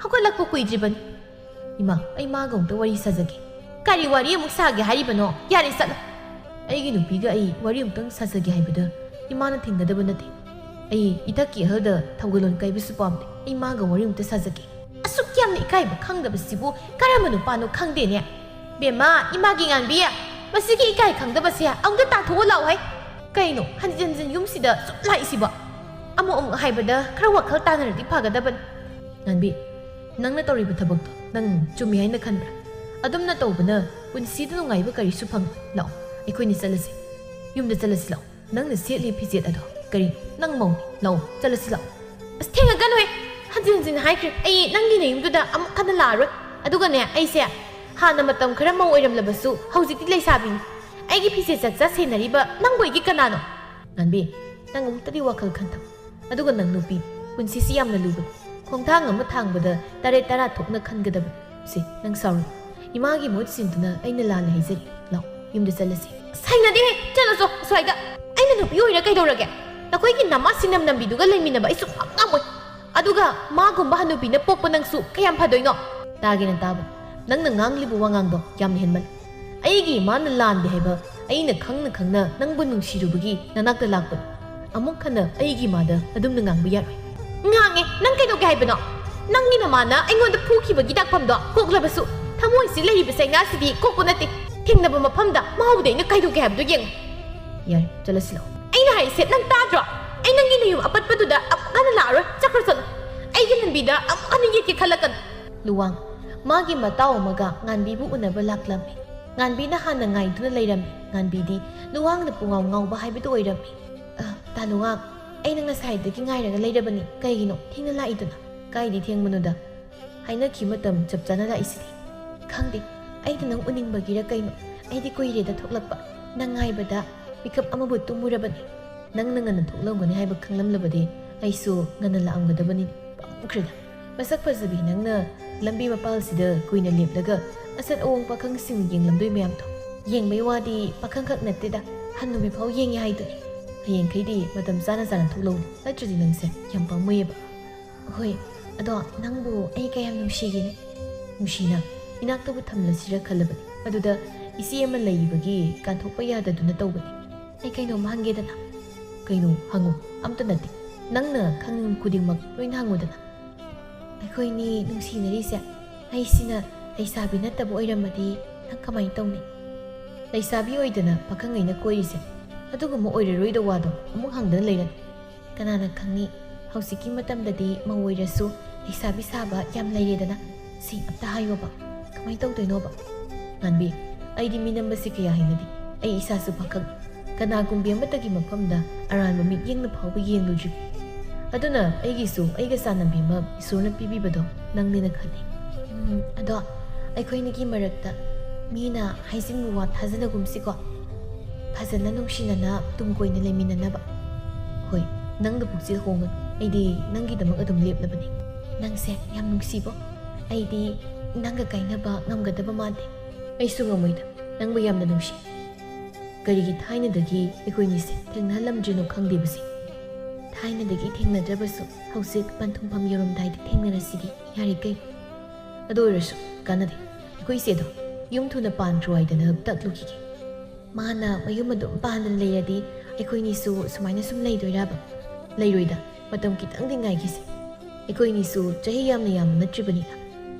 ꯍꯧꯒꯠꯂꯛꯄ ꯀꯨꯏꯗ꯭ꯔꯤꯕꯅꯤ ꯏꯃꯥ ꯑꯩ ꯃꯥꯒ ꯑꯃꯨꯛꯇ ꯋꯥꯔꯤ ꯁꯥꯖꯒꯦ ꯀꯔꯤ ꯋꯥꯔꯤ ꯑꯃꯨꯛ ꯁꯥꯒꯦ ꯍꯥꯏꯔꯤꯕꯅꯣ ꯌꯥꯔꯦ ꯆꯠꯂꯣ ꯑꯩꯒꯤ ꯅꯨꯄꯤꯒ ꯑꯩ ꯋꯥꯔꯤ ꯑꯃꯨꯛꯇꯪ ꯁꯥꯖꯒꯦ ꯍꯥꯏꯕꯗ ꯏꯃꯥꯅ ꯊꯤꯡꯒꯗꯕ ꯅꯠꯇꯦ ꯑꯩ ꯏꯊꯛꯀꯤ ꯑꯍꯜꯗ ꯊꯧꯒꯜꯂꯣꯟ ꯀꯥꯏꯕꯁꯨ ꯄꯥꯝꯗꯦ ꯑꯩ ꯃꯥꯒ ꯋꯥꯔꯤ ꯑꯃꯨꯛꯇ ꯁꯥꯖꯒꯦ ꯑꯁꯨꯛ ꯌꯥꯝꯅ ꯏꯀꯥꯏꯕ ꯈꯪꯗꯕꯁꯤꯕꯨ ꯀꯔꯝꯕ ꯅꯨꯄꯥꯅꯣ ꯈꯪꯗꯦꯅꯦ ꯕꯦꯝꯃ ꯏꯃꯥꯒꯤ ꯉꯥꯟꯕꯤ ꯃꯁꯤꯒꯤ ꯏꯀꯥꯏ ꯈꯪꯗꯕꯁꯦ ꯑꯃꯨꯛꯇ ꯇꯥꯊꯣꯛꯑ ꯂꯥꯛꯑꯣ ꯍꯩ ꯀꯩꯅꯣ ꯍꯟꯖꯤꯟ ꯍꯟꯖꯤꯟ ꯌꯨꯝꯁꯤꯗ ꯁꯨꯝ ꯂꯥꯛꯏꯁꯤꯕꯣ ꯑꯃꯨꯛ ꯍꯥꯏꯕꯗ ꯈꯔ ꯋꯥꯈꯜ ꯇꯥꯟꯅꯔꯗꯤ ꯐꯒꯗꯕꯅꯤ ꯉꯥꯟꯕꯤ ꯅꯪꯅ ꯇꯧꯔꯤꯕ ꯊꯕꯛꯇꯣ ꯅꯪ ꯆꯨꯝꯃꯤ ꯍꯥꯏꯅ ꯈꯟꯕ꯭ꯔꯥ ꯑꯗꯨꯝꯅ ꯇꯧꯕꯅ ꯄꯨꯟꯁꯤꯗ ꯅꯨꯡꯉꯥꯏꯕ ꯀꯔꯤꯁꯨ ꯐꯪꯉꯣꯏ ꯂꯥꯛꯑꯣ ꯑꯩꯈꯣꯏꯅ ꯆꯠꯂꯁꯤ ꯌꯨꯝꯗ ꯆꯠꯂꯁꯤ ꯂꯥꯛꯑꯣ ꯅꯪꯅ ꯁꯦꯠꯂꯤ ꯐꯤꯖꯦꯠ ꯑꯗꯣ ꯀꯔꯤ ꯅꯪ ꯃꯧꯅꯤ ꯂꯥꯛꯑꯣ ꯆꯠꯂꯁꯤ ꯂꯥꯛꯑꯣ ꯑꯁ ꯊꯦꯡꯉꯛꯀꯅꯨꯍꯦ ꯍꯟꯖꯤꯟ ꯍꯟꯖꯤꯟ ꯍꯥꯏꯈ꯭ꯔꯦ ꯑꯩ ꯅꯪꯒꯤ ꯅꯌꯨꯝꯗꯨꯗ ꯑꯃꯨꯛ ꯍꯟꯅ ꯂꯥꯛꯑꯔꯣꯏ ꯑꯗꯨꯒꯅꯦ ꯑꯩꯁꯦ ꯍꯥꯟꯅ ꯃꯇꯝ ꯈꯔ ꯃꯧ ꯑꯣꯏꯔꯝꯂꯕꯁꯨ ꯍꯧꯖꯤꯛꯇꯤ ꯂꯩꯁꯥꯕꯤꯅꯤ ꯑꯩꯒꯤ ꯐꯤꯖꯦꯠ ꯆꯛꯆꯥ ꯁꯦꯟꯅꯔꯤꯕ ꯅꯪꯕꯨ ꯑꯩꯒꯤ ꯀꯅꯥꯅꯣ ꯉꯥꯟꯕꯤ ꯅꯪ ꯑꯃꯨꯛꯇꯗꯤ ꯋꯥꯈꯜ ꯈꯟꯊꯧ ꯑꯗꯨꯒ ꯅꯪ ꯅꯨꯄꯤ ꯄꯨꯟꯁꯤꯁꯤ ꯌꯥꯝꯅ ꯂꯨꯕꯅꯤ ꯈꯣꯡꯊꯥꯡ ꯑꯃ ꯊꯥꯡꯕꯗ 9 ꯊꯣꯛꯅ ꯈꯟꯒꯗꯕꯅꯤ ꯁꯤ ꯅꯪ ꯁꯥꯎꯔꯨ ꯏꯃꯥꯒꯤ ꯃꯍꯨꯠ ꯁꯤꯟꯗꯨꯅ ꯑꯩꯅ ꯂꯥꯟꯅ ꯍꯥꯏꯖꯔꯤ ꯂꯥꯛꯑꯣ ꯌꯨꯝꯗ ꯆꯠꯂꯁꯤ ꯁꯥꯏꯅꯗꯦꯍꯦ ꯆꯠꯂꯁꯨ ꯑꯁ꯭ꯋꯥꯏꯗ ꯑꯩꯅ ꯅꯨꯄꯤ ꯑꯣꯏꯔ ꯀꯩꯗꯧꯔꯒꯦ ꯅꯈꯣꯏꯒꯤ ꯅꯃꯥ ꯁꯤꯅꯝ ꯅꯝꯕꯤꯗꯨꯒ ꯂꯩꯃꯤꯟꯅꯕ ꯑꯩ ꯁꯨꯡꯉꯝ ꯉꯝꯃꯣꯏ ꯑꯗꯨꯒ ꯃꯥꯒꯨꯝꯕ ꯍꯅꯨꯕꯤꯅ ꯄꯣꯛꯄ ꯅꯪꯁꯨ ꯀꯌꯥꯝ ꯐꯗꯣꯏꯅꯣ ꯇꯥꯒꯦꯅ ꯇꯥꯕ ꯅꯪꯅ ꯉꯥꯡꯂꯤꯕ ꯋꯥꯉꯥꯡꯗꯣ ꯌꯥꯝꯅ ꯍꯦꯟꯃꯜꯂꯤ ꯑꯩꯒꯤ ꯏꯃꯥꯅ ꯂꯥꯟꯗꯦ ꯍꯥꯏꯕ ꯑꯩꯅ ꯈꯪꯅ ꯅꯪꯕꯨ ꯅꯨꯡꯁꯤꯔꯨꯕꯒꯤ ꯅꯅꯥꯛꯇ ꯂꯥꯛꯄꯅꯤ ꯑꯃꯨꯛ ꯍꯟꯅ ꯑꯩꯒꯤ ꯏꯃꯥꯗ ꯑꯗꯨꯝꯅ ꯉꯥꯡꯕ ꯌꯥꯔꯣꯏ ꯉꯥꯡꯉꯦ ꯅꯪ ꯀꯩꯗꯧꯒꯦ ꯍꯥꯏꯕꯅꯣ ꯅꯪꯒꯤ ꯅꯃꯥꯅ ꯑꯩꯉꯣꯟꯗ ꯐꯨꯈꯤꯕꯒꯤ ꯗꯥꯛꯐꯝꯗꯣ ꯀꯣꯛꯂꯕꯁꯨ ꯊꯃꯣꯏꯁꯤ ꯂꯩꯔꯤꯕ ꯆꯩꯅꯥꯁꯤꯗꯤ ꯀꯣꯛꯄ ꯅꯠꯇꯦ ꯊꯦꯡꯅꯕ ꯃꯐꯝꯗ ꯃꯍꯥꯎꯗ ꯑꯩꯅ ꯀꯩꯗꯧꯒꯦ ꯍꯥꯏꯕꯗꯣ ꯌꯦꯡꯉꯨ ꯌꯥꯔꯦ ꯆꯠꯂꯁꯤ ꯂꯥꯛꯑꯣ ꯑꯩꯅ ꯍꯥꯏꯔꯤꯁꯦ ꯅꯪ ꯇꯥꯗ꯭ꯔꯣ ꯑꯩ ꯅꯪꯒꯤ ꯅꯌꯨꯝ ꯑꯄꯠꯄꯗꯨꯗ ꯑꯃꯨꯛ ꯍꯟꯅ ꯂꯥꯛꯑꯔꯣꯏ ꯆꯠꯈ꯭ꯔꯣ ꯆꯠꯂꯣ ꯑꯩꯒꯤ ꯂꯝꯕꯤꯗ ꯑꯃꯨꯛ ꯍꯟꯅ ꯌꯦꯠꯀꯦ ꯈꯜꯂꯛꯀꯅꯨ ꯂꯨꯋꯥꯡ ꯃꯥꯒꯤ ꯃꯇꯥꯎ ꯑꯃꯒ ꯉꯥꯟꯕꯤꯕꯨ ꯎꯅꯕ ꯂꯥꯛꯂꯝꯃꯤ ꯉꯥꯟꯕꯤꯅ ꯍꯥꯟꯅ ꯉꯥꯏꯗꯨꯅ ꯂꯩꯔꯝꯃꯤ ꯉꯥꯟꯕꯤꯗꯤ ꯂꯨꯋꯥꯡꯅ ꯄꯨꯡꯉꯥꯎ ꯉꯥꯎꯕ ꯍꯥꯏꯕꯗꯨ ꯑꯣꯏꯔꯝꯃꯤ ꯇꯥ ꯂꯨꯋꯥꯡ ꯑꯩꯅ ꯉꯁꯥꯏꯗꯒꯤ ꯉꯥꯏꯔꯒ ꯂꯩꯔꯕꯅꯤ ꯀꯩꯒꯤꯅꯣ ꯊꯦꯡꯅ ꯂꯥꯛꯏꯗꯨꯅ ꯀꯥꯏꯗꯤ ꯊꯦꯡꯕꯅꯣꯗ ꯍꯥꯏꯅꯈꯤ ꯃꯇꯝ ꯆꯞ ꯆꯥꯅ ꯂꯥꯛꯏꯁꯤꯗꯤ ꯈꯪꯗꯦ ꯑꯩꯅ ꯅꯪ ꯎꯅꯤꯡꯕꯒꯤꯔ ꯀꯩꯅꯣ ꯑꯩꯗꯤ ꯀꯨꯏꯔꯦꯗ ꯊꯣꯛꯂꯛꯄ ꯅꯪ ꯉꯥꯏꯕꯗ ꯃꯤꯀꯞ ꯑꯃꯕꯨ ꯇꯨꯝꯃꯨꯔꯕꯅꯤ ꯅꯪꯅ ꯉꯟꯅ ꯊꯣꯛꯂꯝꯒꯅꯤ ꯍꯥꯏꯕ ꯈꯪꯂꯝꯂꯕꯗꯤ ꯑꯩꯁꯨ ꯉꯟꯅ ꯂꯥꯛꯑꯝꯒꯗꯕꯅꯤ ꯄꯥꯝꯈ꯭ꯔꯦꯗ ꯃꯁꯛ ꯐꯖꯕꯤ ꯅꯪꯅ ꯂꯝꯕꯤ ꯃꯄꯥꯜꯁꯤꯗ ꯀꯨꯏꯅ ꯂꯦꯞꯂꯒ ꯑꯆꯠ ꯑꯋꯣꯡ ꯄꯥꯈꯪꯁꯤꯡ ꯌꯦꯡꯂꯝꯗꯣꯏ ꯃꯌꯥꯝꯗꯣ ꯌꯦꯡꯕꯩ ꯋꯥꯗꯤ ꯄꯥꯈꯪꯈꯛ ꯅꯠꯇꯦꯗ ꯍꯟꯅꯨꯕꯤ ꯐꯥꯎ ꯌꯦꯡꯉꯦ ꯍꯥꯏꯗꯨꯅꯤ ꯍꯌꯦꯡꯈꯩꯗꯤ ꯃꯇꯝ ꯆꯥꯅ ꯊꯣꯛꯂꯧꯅꯤ ꯅꯠꯇ꯭ꯔꯗꯤ ꯅꯪꯁꯦ ꯌꯥꯝ ꯄꯥꯝꯃꯨꯏꯌꯦꯕ ꯍꯣꯏ ꯑꯗꯣ ꯅꯪꯕꯨ ꯑꯩ ꯀꯌꯥꯝ ꯅꯨꯡꯁꯤꯒꯦꯅꯦ ꯅꯨꯡꯁꯤꯅ ꯏꯅꯥꯛꯇꯕꯨ ꯊꯝꯂꯁꯤꯔ ꯈꯜꯂꯕꯅꯤ ꯑꯗꯨꯗ ꯏꯆꯦ ꯑꯃ ꯂꯩꯕꯒꯤ ꯀꯥꯟꯊꯣꯛꯄ ꯌꯥꯗꯗꯨꯅ ꯇꯧꯕꯅꯤ ꯑꯩ ꯀꯩꯅꯣꯝ ꯍꯪꯒꯦꯗꯅ ꯀꯩꯅꯣ ꯍꯪꯉꯨ ꯑꯝꯇ ꯅꯠꯇꯦ ꯅꯪꯅ ꯈꯪꯅꯤꯡ ꯈꯨꯗꯤꯡꯃꯛ ꯂꯣꯏꯅ ꯍꯪꯉꯨꯗꯅ ꯑꯩꯈꯣꯏꯅꯤ ꯅꯨꯡꯁꯤꯅꯔꯤꯁꯦ ꯑꯩꯁꯤꯅ ꯂꯩꯁꯥꯕꯤ ꯅꯠꯇꯕ ꯑꯣꯏꯔꯝꯃꯗꯤ ꯅꯪ ꯀꯃꯥꯏꯅ ꯇꯧꯅꯤ ꯂꯩꯁꯥꯕꯤ ꯑꯣꯏꯗꯅ ꯄꯥꯈꯪꯉꯩꯅ ꯀꯣꯏꯔꯤꯁꯦ ꯑꯗꯨꯒꯨꯝꯕ ꯑꯣꯏꯔꯔꯣꯏꯗ ꯋꯥꯗꯣ ꯑꯃꯨꯛ ꯍꯪꯗꯅ ꯂꯩꯔꯅꯤ ꯀꯅꯥꯅ ꯈꯪꯅꯤ ꯍꯧꯖꯤꯛꯀꯤ ꯃꯇꯝꯗꯗꯤ ꯃꯧ ꯑꯣꯏꯔꯁꯨ ꯂꯩꯁꯥꯕꯤ ꯁꯥꯕ ꯌꯥꯝ ꯂꯩꯔꯦꯗꯅ ꯁꯤ ꯑꯝꯇ ꯍꯥꯏꯌꯣꯕ ꯀꯃꯥꯏꯅ ꯇꯧꯗꯣꯏꯅꯣꯕ ꯉꯥꯟꯕꯤ ꯑꯩꯗꯤ ꯃꯤꯅꯝꯕꯁꯤ ꯀꯌꯥ ꯍꯩꯅꯗꯦ ꯑꯩ ꯏꯁꯥꯁꯨ ꯄꯥꯈꯪ ꯀꯅꯥꯒꯨꯝꯕꯤ ꯑꯃꯠꯇꯒꯤ ꯃꯐꯝꯗ ꯑꯔꯥꯟꯕ ꯃꯤꯠꯌꯦꯡꯅ ꯐꯥꯎꯕ ꯌꯦꯡꯂꯨꯗ꯭ꯔꯤ ꯑꯗꯨꯅ ꯑꯩꯒꯤꯁꯨ ꯑꯩꯒ ꯆꯥꯟꯅꯕꯤ ꯑꯃ ꯏꯁꯣꯔꯅ ꯄꯤꯕꯤꯕꯗꯣ ꯅꯪꯅꯦꯅ ꯈꯜꯂꯤ ꯑꯗꯣ ꯑꯩꯈꯣꯏꯅꯤꯒꯤ ꯃꯔꯛꯇ ꯃꯤꯅ ꯍꯥꯏꯖꯤꯟꯕ ꯋꯥ ꯊꯥꯖꯅꯒꯨꯝꯁꯤꯀꯣ ꯐꯖꯅ ꯅꯨꯡꯁꯤꯅꯅ ꯇꯨꯡ ꯀꯣꯏꯅ ꯂꯩꯃꯤꯟꯅꯅꯕ ꯍꯣꯏ ꯅꯪꯗ ꯄꯨꯛꯆꯦꯜ ꯍꯣꯡꯒꯅꯨ ꯑꯩꯗꯤ ꯅꯪꯒꯤꯗꯃꯛ ꯑꯗꯨꯝ ꯂꯦꯞꯂꯕꯅꯤ ꯅꯪꯁꯦ ꯌꯥꯝ ꯅꯨꯡꯁꯤꯕꯣ ꯑꯩꯗꯤ ꯅꯪꯒ ꯀꯥꯏꯅꯕ ꯉꯝꯒꯗꯕ ꯃꯥꯟꯗꯦ ꯑꯩꯁꯨ ꯉꯝꯃꯣꯏꯗ ꯅꯪꯕꯨ ꯌꯥꯝꯅ ꯅꯨꯡꯁꯤ ꯀꯔꯤꯒꯤ ꯊꯥꯏꯅꯗꯒꯤ ꯑꯩꯈꯣꯏꯅꯤꯁꯦ ꯊꯦꯡꯅꯍꯜꯂꯝꯗ꯭ꯔꯤꯅꯣ ꯈꯪꯗꯦꯕꯁꯤ ꯊꯥꯏꯅꯗꯒꯤ ꯊꯦꯡꯅꯗ꯭ꯔꯕꯁꯨ ꯍꯧꯖꯤꯛ ꯄꯟꯊꯨꯡꯐꯝ ꯌꯧꯔꯝꯗꯥꯏꯗ ꯊꯦꯡꯅꯔꯁꯤꯗꯤ ꯌꯥꯔꯦ ꯀꯩꯅꯣ ꯑꯗꯨ ꯑꯣꯏꯔꯁꯨ ꯀꯥꯟꯅꯗꯦ ꯑꯩꯈꯣꯏꯁꯦꯗꯣ ꯌꯨꯝ ꯊꯨꯅ ꯄꯥꯟꯗ꯭ꯔꯣ ꯍꯥꯏꯗꯅ ꯇꯛꯂꯨꯈꯤꯒꯦ ꯃꯥꯅ ꯃꯌꯨꯝ ꯑꯗꯨꯝ ꯄꯥꯟꯗꯅ ꯂꯩꯔꯗꯤ ꯑꯩꯈꯣꯏꯅꯤꯁꯨ ꯁꯨꯃꯥꯏꯅ ꯁꯨꯝ ꯂꯩꯗꯣꯏꯔꯕ ꯂꯩꯔꯣꯏꯗ ꯃꯇꯝ ꯈꯤꯇꯪꯗꯤ ꯉꯥꯏꯈꯤꯁꯦ ꯑꯩꯈꯣꯏꯅꯤꯁꯨ ꯆꯍꯤ ꯌꯥꯝꯅ ꯅꯠꯇ꯭ꯔꯤꯕꯅꯤꯅ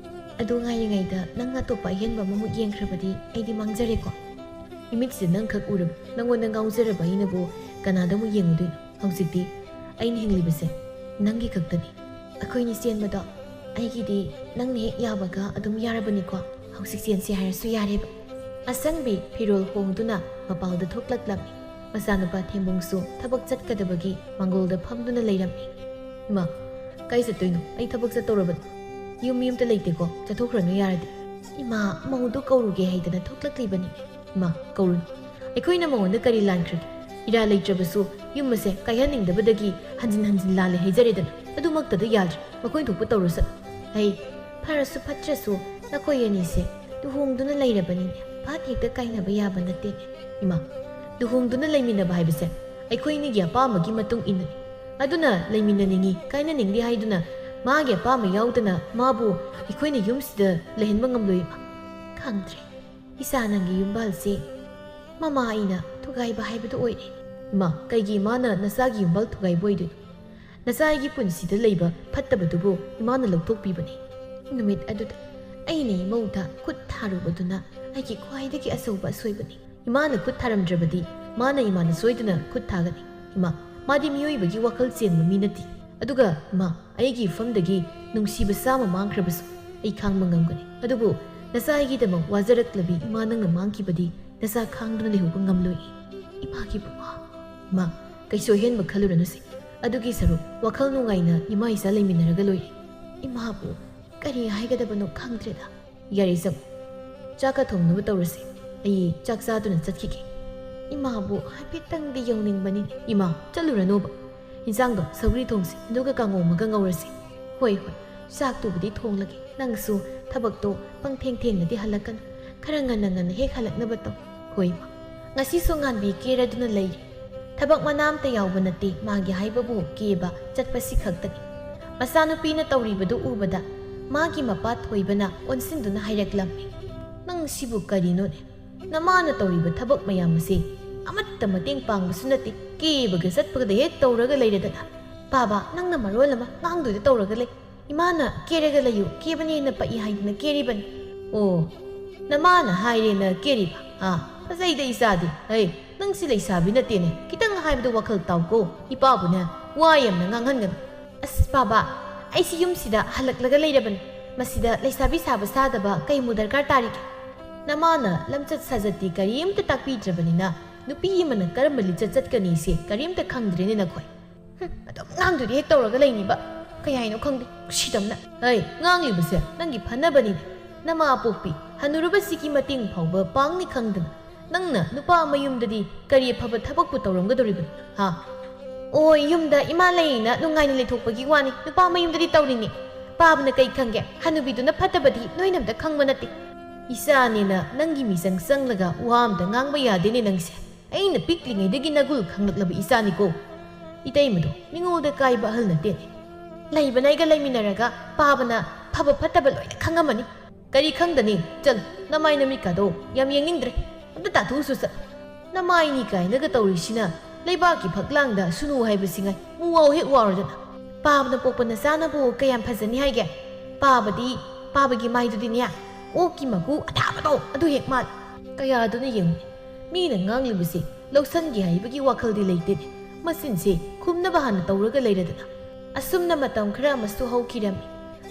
ꯑꯗꯨ ꯉꯥꯏꯔꯤꯉꯩꯗ ꯅꯪ ꯑꯇꯣꯞꯄ ꯑꯍꯦꯟꯕ ꯑꯃꯃꯨꯛ ꯌꯦꯡꯈ꯭ꯔꯕꯗꯤ ꯑꯩꯗꯤ ꯃꯥꯡꯖꯔꯦꯀꯣ ꯏꯃꯤꯠꯁꯤꯗ ꯅꯪ ꯈꯛ ꯎꯔꯕ ꯅꯪꯉꯣꯟꯗ ꯉꯥꯎꯖꯔꯕ ꯑꯩꯅꯕꯨ ꯀꯅꯥꯗ ꯑꯃꯨꯛ ꯌꯦꯡꯉꯨꯗꯣꯏꯅꯣ ꯍꯧꯖꯤꯛꯇꯤ ꯑꯩꯅ ꯍꯤꯡꯂꯤꯕꯁꯦ ꯅꯪꯒꯤ ꯈꯛꯇꯅꯤ ꯑꯩꯈꯣꯏꯅꯤ ꯆꯦꯟꯕꯗꯣ ꯑꯩꯒꯤꯗꯤ ꯅꯪꯅ ꯍꯦꯛ ꯌꯥꯕꯒ ꯑꯗꯨم ꯌꯥꯔꯕꯅꯤꯀോ ꯍꯧꯖꯤꯛ ꯆꯦꯟꯁꯤ ꯍꯥꯏꯔꯁꯨ ꯌꯥꯔꯦꯕ ꯑꯁꯪꯕꯤ ꯐꯤꯔꯣꯜ ꯍꯣꯡꯗꯨꯅ ꯃꯄꯥꯜꯗ ꯊꯣꯛꯂꯛꯂꯝꯃꯤ ꯃꯆꯥꯅꯨꯄꯥ ꯊꯦꯝꯕꯨꯡꯁꯨ ꯊꯕꯛ ꯆꯠꯀꯗꯕꯒꯤ ꯃꯥꯡꯒꯣꯜꯗ ꯐꯝꯗꯨꯅ ꯂꯩꯔꯝꯃꯤ ꯏꯃꯥ ꯀꯥꯏ ꯆꯠꯇꯣꯏꯅꯣ ꯑꯩ ꯊꯕꯛ ꯆꯠꯇꯧꯔꯕꯅꯤ ꯌꯨꯝ ꯌꯨꯝꯇ ꯂꯩꯇꯦꯀꯣ ꯆꯠꯊꯣꯛꯈ꯭ꯔꯅꯨ ꯌꯥꯔꯗꯤ ꯏꯃꯥ ꯃꯧꯗꯨ ꯀꯧꯔꯨꯒꯦ ꯍꯥꯏꯗꯅ ꯊꯣꯛꯂꯛꯂꯤꯕꯅꯤꯅꯦ ꯏꯃꯥ ꯀꯧꯔꯨꯅꯨ ꯑꯩꯈꯣꯏꯅ ꯃꯉꯣꯟꯗ ꯀꯔꯤ ꯂꯥꯟꯈ꯭ꯔꯒꯦ ꯏꯔꯥ ꯂꯩꯇ꯭ꯔꯕꯁꯨ ꯌꯨꯝ ꯑꯁꯦ ꯀꯥꯏꯍꯟꯅꯤꯡꯗꯕꯗꯒꯤ ꯍꯟꯖꯤꯟ ꯍꯟꯖꯤꯟ ꯂꯥꯜꯂꯦ ꯍꯥꯏꯖꯔꯦꯗꯅ ꯑꯗꯨꯃꯛꯇꯗ ꯌꯥꯗ꯭ꯔꯦ ꯃꯈꯣꯏ ꯊꯣꯛꯄ ꯇꯧꯔꯁꯨ ꯑꯩ ꯐꯔꯁꯨ ꯐꯠꯇ꯭ꯔꯁꯨ ꯅꯈꯣꯏ ꯑꯅꯤꯁꯦ ꯂꯨꯍꯣꯡꯗꯨꯅ ꯂꯩꯔꯕꯅꯤꯅꯦ ꯐꯠ ꯍꯦꯛꯇ ꯀꯥꯏꯅꯕ ꯌꯥꯕ ꯅꯠꯇꯦꯅꯦ ꯏꯃꯥ ꯂꯨꯍꯣꯡꯗꯨꯅ ꯂꯩꯃꯤꯟꯅꯕ ꯍꯥꯏꯕꯁꯦ ꯑꯩꯈꯣꯏꯅꯤꯒꯤ ꯑꯄꯥꯝꯕꯒꯤ ꯃꯇꯨꯡ ꯏꯟꯅꯅꯤ ꯑꯗꯨꯅ ꯂꯩꯃꯤꯟꯅꯅꯤꯡꯉꯤ ꯀꯥꯏꯅꯅꯤꯡꯗꯦ ꯍꯥꯏꯗꯨꯅ ꯃꯥꯒꯤ ꯑꯄꯥꯝꯕ ꯌꯥꯎꯗꯅ ꯃꯥꯕꯨ ꯑꯩꯈꯣꯏꯅ ꯌꯨꯝꯁꯤꯗ ꯂꯩꯍꯟꯕ ꯉꯝꯂꯣꯏ ꯏꯃꯥ ꯈꯪꯗ꯭ꯔꯦ ꯏꯆꯥ ꯅꯪꯒꯤ ꯌꯨꯝꯕꯥꯜꯁꯦ ꯃꯃꯥ ꯑꯩꯅ ꯊꯨꯒꯥꯏꯕ ꯍꯥꯏꯕꯗꯨ ꯑꯣꯏꯔꯦ ꯏꯃꯥ ꯀꯩꯒꯤ ꯏꯃꯥꯅ ꯅꯆꯥꯒꯤ ꯌꯨꯝꯕꯥꯜ ꯊꯨꯒꯥꯏꯕ ꯑꯣꯏꯗꯣꯏꯅꯣ ꯅꯆꯥꯒꯤ ꯄꯨꯟꯁꯤꯗ ꯂꯩꯕ ꯐꯠꯇꯕꯗꯨꯕꯨ ꯏꯃꯥꯅ ꯂꯧꯊꯣꯛꯄꯤꯕꯅꯤ ꯅꯨꯃꯤꯠ ꯑꯗꯨꯗ ꯑꯩꯅ ꯏꯃꯧꯗ ꯈꯨꯠ ꯊꯥꯔꯨꯕꯗꯨꯅ ꯑꯩꯒꯤ ꯈ꯭ꯋꯥꯏꯗꯒꯤ ꯑꯆꯧꯕ ꯑꯁꯣꯏꯕꯅꯤ ꯏꯃꯥꯅ ꯈꯨꯠ ꯊꯥꯔꯝꯗ꯭ꯔꯕꯗꯤ ꯃꯥꯅ ꯏꯃꯥꯅ ꯁꯣꯏꯗꯅ ꯈꯨꯠ ꯊꯥꯒꯅꯤ ꯏꯃꯥ ꯃꯥꯗꯤ ꯃꯤꯑꯣꯏꯕꯒꯤ ꯋꯥꯈꯜ ꯆꯦꯟꯕ ꯃꯤ ꯅꯠꯇꯦ ꯑꯗꯨꯒ ꯏꯃꯥ ꯑꯩꯒꯤ ꯏꯐꯝꯗꯒꯤ ꯅꯨꯡꯁꯤꯕ ꯆꯥꯝꯃ ꯃꯥꯡꯈ꯭ꯔꯕꯁꯨ ꯑꯩ ꯈꯥꯡꯕ ꯉꯝꯒꯅꯤ ꯑꯗꯨꯕꯨ ꯅꯆꯥꯒꯤꯗꯃꯛ ꯋꯥꯖꯔꯛꯂꯕꯤ ꯏꯃꯥ ꯅꯪꯅ ꯃꯥꯡꯈꯤꯕꯗꯤ ꯅꯆꯥ ꯈꯥꯡꯗꯨꯅ ꯂꯩꯍꯧꯕ ꯉꯝꯂꯣꯏ ꯏꯃꯥꯒꯤ ꯕꯕꯥ ꯏꯃꯥ ꯀꯩꯁꯨ ꯑꯍꯦꯟꯕ ꯈꯜꯂꯨꯔꯅꯨꯁꯦ ꯑꯗꯨꯒꯤ ꯁꯔꯨꯛ ꯋꯥꯈꯜ ꯅꯨꯡꯉꯥꯏꯅ ꯏꯃꯥ ꯏꯆꯥ ꯂꯩꯃꯤꯟꯅꯔꯒ ꯂꯣꯏꯔꯦ ꯏꯃꯥꯕꯨ ꯀꯔꯤ ꯍꯥꯏꯒꯗꯕꯅꯣ ꯈꯪꯗ꯭ꯔꯦꯗ ꯌꯥꯔꯦ ꯆꯪꯉꯨ ꯆꯥꯛꯀ ꯊꯣꯡꯅꯕ ꯇꯧꯔꯁꯦ ꯑꯩ ꯆꯥꯛ ꯆꯥꯗꯨꯅ ꯆꯠꯈꯤꯒꯦ ꯏꯃꯥꯕꯨ ꯍꯥꯏꯐꯦꯠꯇꯪꯗꯤ ꯌꯧꯅꯤꯡꯕꯅꯤꯅꯦ ꯏꯃꯥ ꯆꯠꯂꯨꯔꯅꯣꯕ ꯏꯟꯁꯥꯡꯗꯣ ꯁꯧꯒ꯭ꯔꯤ ꯊꯣꯡꯁꯤ ꯑꯗꯨꯒ ꯀꯥꯡꯉꯧ ꯑꯃꯒ ꯉꯧꯔꯁꯤ ꯍꯣꯏ ꯍꯣꯏ ꯆꯥꯛꯇꯨꯕꯨꯗꯤ ꯊꯣꯡꯂꯒꯦ ꯅꯪꯁꯨ ꯊꯕꯛꯇꯣ ꯄꯪꯊꯦꯡ ꯊꯦꯡꯅꯗꯤ ꯍꯜꯂꯛꯀꯅꯨ ꯈꯔ ꯉꯟꯅ ꯉꯟꯅ ꯍꯦꯛ ꯍꯜꯂꯛꯅꯕ ꯇꯧ ꯍꯣꯏ ꯏꯃꯥ ꯉꯁꯤꯁꯨ ꯉꯥꯟꯕꯤ ꯀꯦꯔꯗꯨꯅ ꯂꯩꯔꯤ ꯊꯕꯛ ꯃꯅꯥ ꯑꯝꯇ ꯌꯥꯎꯕ ꯅꯠꯇꯦ ꯃꯥꯒꯤ ꯍꯥꯏꯕꯕꯨ ꯀꯦꯕ ꯆꯠꯄꯁꯤ ꯈꯛꯇꯅꯤ ꯃꯆꯥꯅꯨꯄꯤꯅ ꯇꯧꯔꯤꯕꯗꯨ ꯎꯕꯗ ꯃꯥꯒꯤ ꯃꯄꯥ ꯊꯣꯏꯕꯅ ꯑꯣꯟꯁꯤꯟꯗꯨꯅ ꯍꯥꯏꯔꯛꯂꯝꯃꯤ ꯅꯪ ꯁꯤꯕꯨ ꯀꯔꯤꯅꯣꯅꯦ ꯅꯃꯥꯅ ꯇꯧꯔꯤꯕ ꯊꯕꯛ ꯃꯌꯥꯝ ꯑꯁꯤ ꯑꯃꯠꯇ ꯃꯇꯦꯡ ꯄꯥꯡꯕꯁꯨ ꯅꯠꯇꯦ ꯀꯦꯕꯒ ꯆꯠꯄꯒꯗ ꯍꯦꯛ ꯇꯧꯔꯒ ꯂꯩꯔꯗꯅ ꯄꯥꯕ ꯅꯪꯅ ꯃꯔꯣꯜ ꯑꯃ ꯉꯥꯡꯗꯣꯏꯗ ꯇꯧꯔꯒ ꯂꯩ ꯏꯃꯥꯅ ꯀꯦꯔꯒ ꯂꯩꯌꯨ ꯀꯦꯕꯅꯦꯅ ꯄꯛꯏ ꯍꯥꯏꯗꯅ ꯀꯦꯔꯤꯕꯅꯤ ꯑꯣ ꯅꯃꯥꯅ ꯍꯥꯏꯔꯦꯅ ꯀꯦꯔꯤꯕ ꯐꯖꯩꯗ ꯏꯆꯥꯗꯤ ꯍꯩ ꯅꯪ ꯁꯤ ꯂꯩꯁꯥꯕꯤ ꯅꯠꯇꯦꯅꯦ ꯈꯤꯇꯪ ꯍꯥꯏꯕꯗ ꯋꯥꯈꯜ ꯇꯥꯎꯀꯣ ꯏꯄꯥꯕꯨꯅꯦ ꯋꯥ ꯌꯥꯝꯅ ꯉꯥꯡꯍꯟꯒꯅꯨ ꯑꯁ ꯄꯥꯕ ꯑꯩꯁꯤ ꯌꯨꯝꯁꯤꯗ ꯍꯜꯂꯛꯂꯒ ꯂꯩꯔꯕꯅꯤ ꯃꯁꯤꯗ ꯂꯩꯁꯥꯕꯤ ꯁꯥꯕ ꯁꯥꯗꯕ ꯀꯩꯃꯨ ꯗꯔꯀꯥꯔ ꯇꯥꯔꯤꯒꯦ ꯅꯃꯥꯅ ꯂꯝꯆꯠ ꯁꯥꯖꯠꯇꯤ ꯀꯔꯤꯝꯇ ꯇꯥꯛꯄꯤꯗ꯭ꯔꯕꯅꯤ나 ꯅꯨꯄꯤ ꯑꯃꯅ ꯀꯔꯝꯕ ꯂꯤꯆꯠ ꯆꯠꯀꯅꯤꯁꯦ ꯀꯔꯤꯝꯇ ꯈꯪꯗ꯭ꯔꯦꯅꯦ ꯅꯈꯣꯏ ꯑꯗꯨꯝ ꯉꯥꯡꯗꯣꯏꯗꯤ ꯍꯦꯛ ꯇꯧꯔꯒ ꯂꯩꯅꯤꯕ ꯀꯩ ꯍꯥꯏꯅꯣ ꯈꯪꯗꯦ ꯈꯨꯁꯤꯗꯝꯅ ꯍꯩ ꯉꯥꯡꯂꯤꯕꯁꯦ ꯅꯪꯒꯤ ꯐꯅꯕꯅꯤꯅꯦ ꯅꯃꯥ ꯄꯣꯛꯄꯤ ꯍꯟꯅꯨꯔꯕꯁꯤꯒꯤ ꯃꯇꯦꯡ ꯐꯥꯎꯕ ꯄꯥꯡꯅꯤ ꯈꯪꯗꯅ ꯅꯪꯅ ꯅꯨꯄꯥ ꯃꯌꯨꯝꯗꯗꯤ ꯀꯔꯤ ꯑꯐꯕ ꯊꯕꯛꯄꯨ ꯇꯧꯔꯝꯒꯗꯧꯔꯤꯕꯅꯣ ꯑꯣ ꯌꯨꯝꯗ ꯏꯃꯥ ꯂꯩꯅ ꯅꯨꯡꯉꯥꯏꯅ ꯂꯩꯊꯣꯛꯄꯒꯤ ꯋꯥꯅꯤ ꯅꯨꯄꯥ ꯃꯌꯨꯝꯗꯗꯤ ꯇꯧꯔꯤꯅꯤ ꯄꯥꯕꯅ ꯀꯩ ꯈꯪꯒꯦ ꯍꯟꯅꯨꯕꯤꯗꯨꯅ ꯐꯠꯇꯕꯗꯤ ꯅꯣꯏꯅ ꯑꯝꯇ ꯈꯪꯕ ꯅꯠꯇꯦ ꯏꯆꯥꯅꯦꯅ ꯅꯪꯒꯤ ꯃꯤꯆꯪ ꯆꯪꯂꯒ ꯋꯥ ꯑꯝꯇ ꯉꯥꯡꯕ ꯌꯥꯗꯦꯅꯦ ꯅꯪꯁꯦ ꯑꯩꯅ ꯄꯤꯛꯂꯤꯉꯩꯗꯒꯤ ꯅꯒꯨꯜ ꯈꯪꯂꯛꯂꯕ ꯏꯆꯥꯅꯤꯀꯣ 이때이므도 밍오드 까이바 흘는데 라이브나이가 라이미나라가 바바나 파바 파타발 로이나 캉가마니 까리 캉다니 짠 나마이나 미카도 얌양닝드레 아무도 다 도수사 나마이니 까이나가 떠오리시나 레이바기 박랑다 수노 하이브싱아이 무와오 헥 와르잖아 바바나 뽀뽀나 싸나보 까얌 파자니 하이게 바바디 바바기 마이두디냐 오키마구 아다바도 아두 헥맛 까야도나 영 미나 ngang ꯂꯧꯁꯟꯒꯦ ꯍꯥꯏꯕꯒꯤ ꯋꯥꯈꯜꯗꯤ ꯂꯩꯇꯦ ꯃꯁꯤꯟꯁꯦ ꯈꯨꯝꯅꯕ ꯍꯥꯟꯅ ꯇꯧꯔꯒ ꯂꯩꯔꯗꯅ ꯑꯁꯨꯝꯅ ꯃꯇꯝ ꯈꯔ ꯑꯃꯁꯨ ꯍꯧꯈꯤꯔꯝꯃꯤ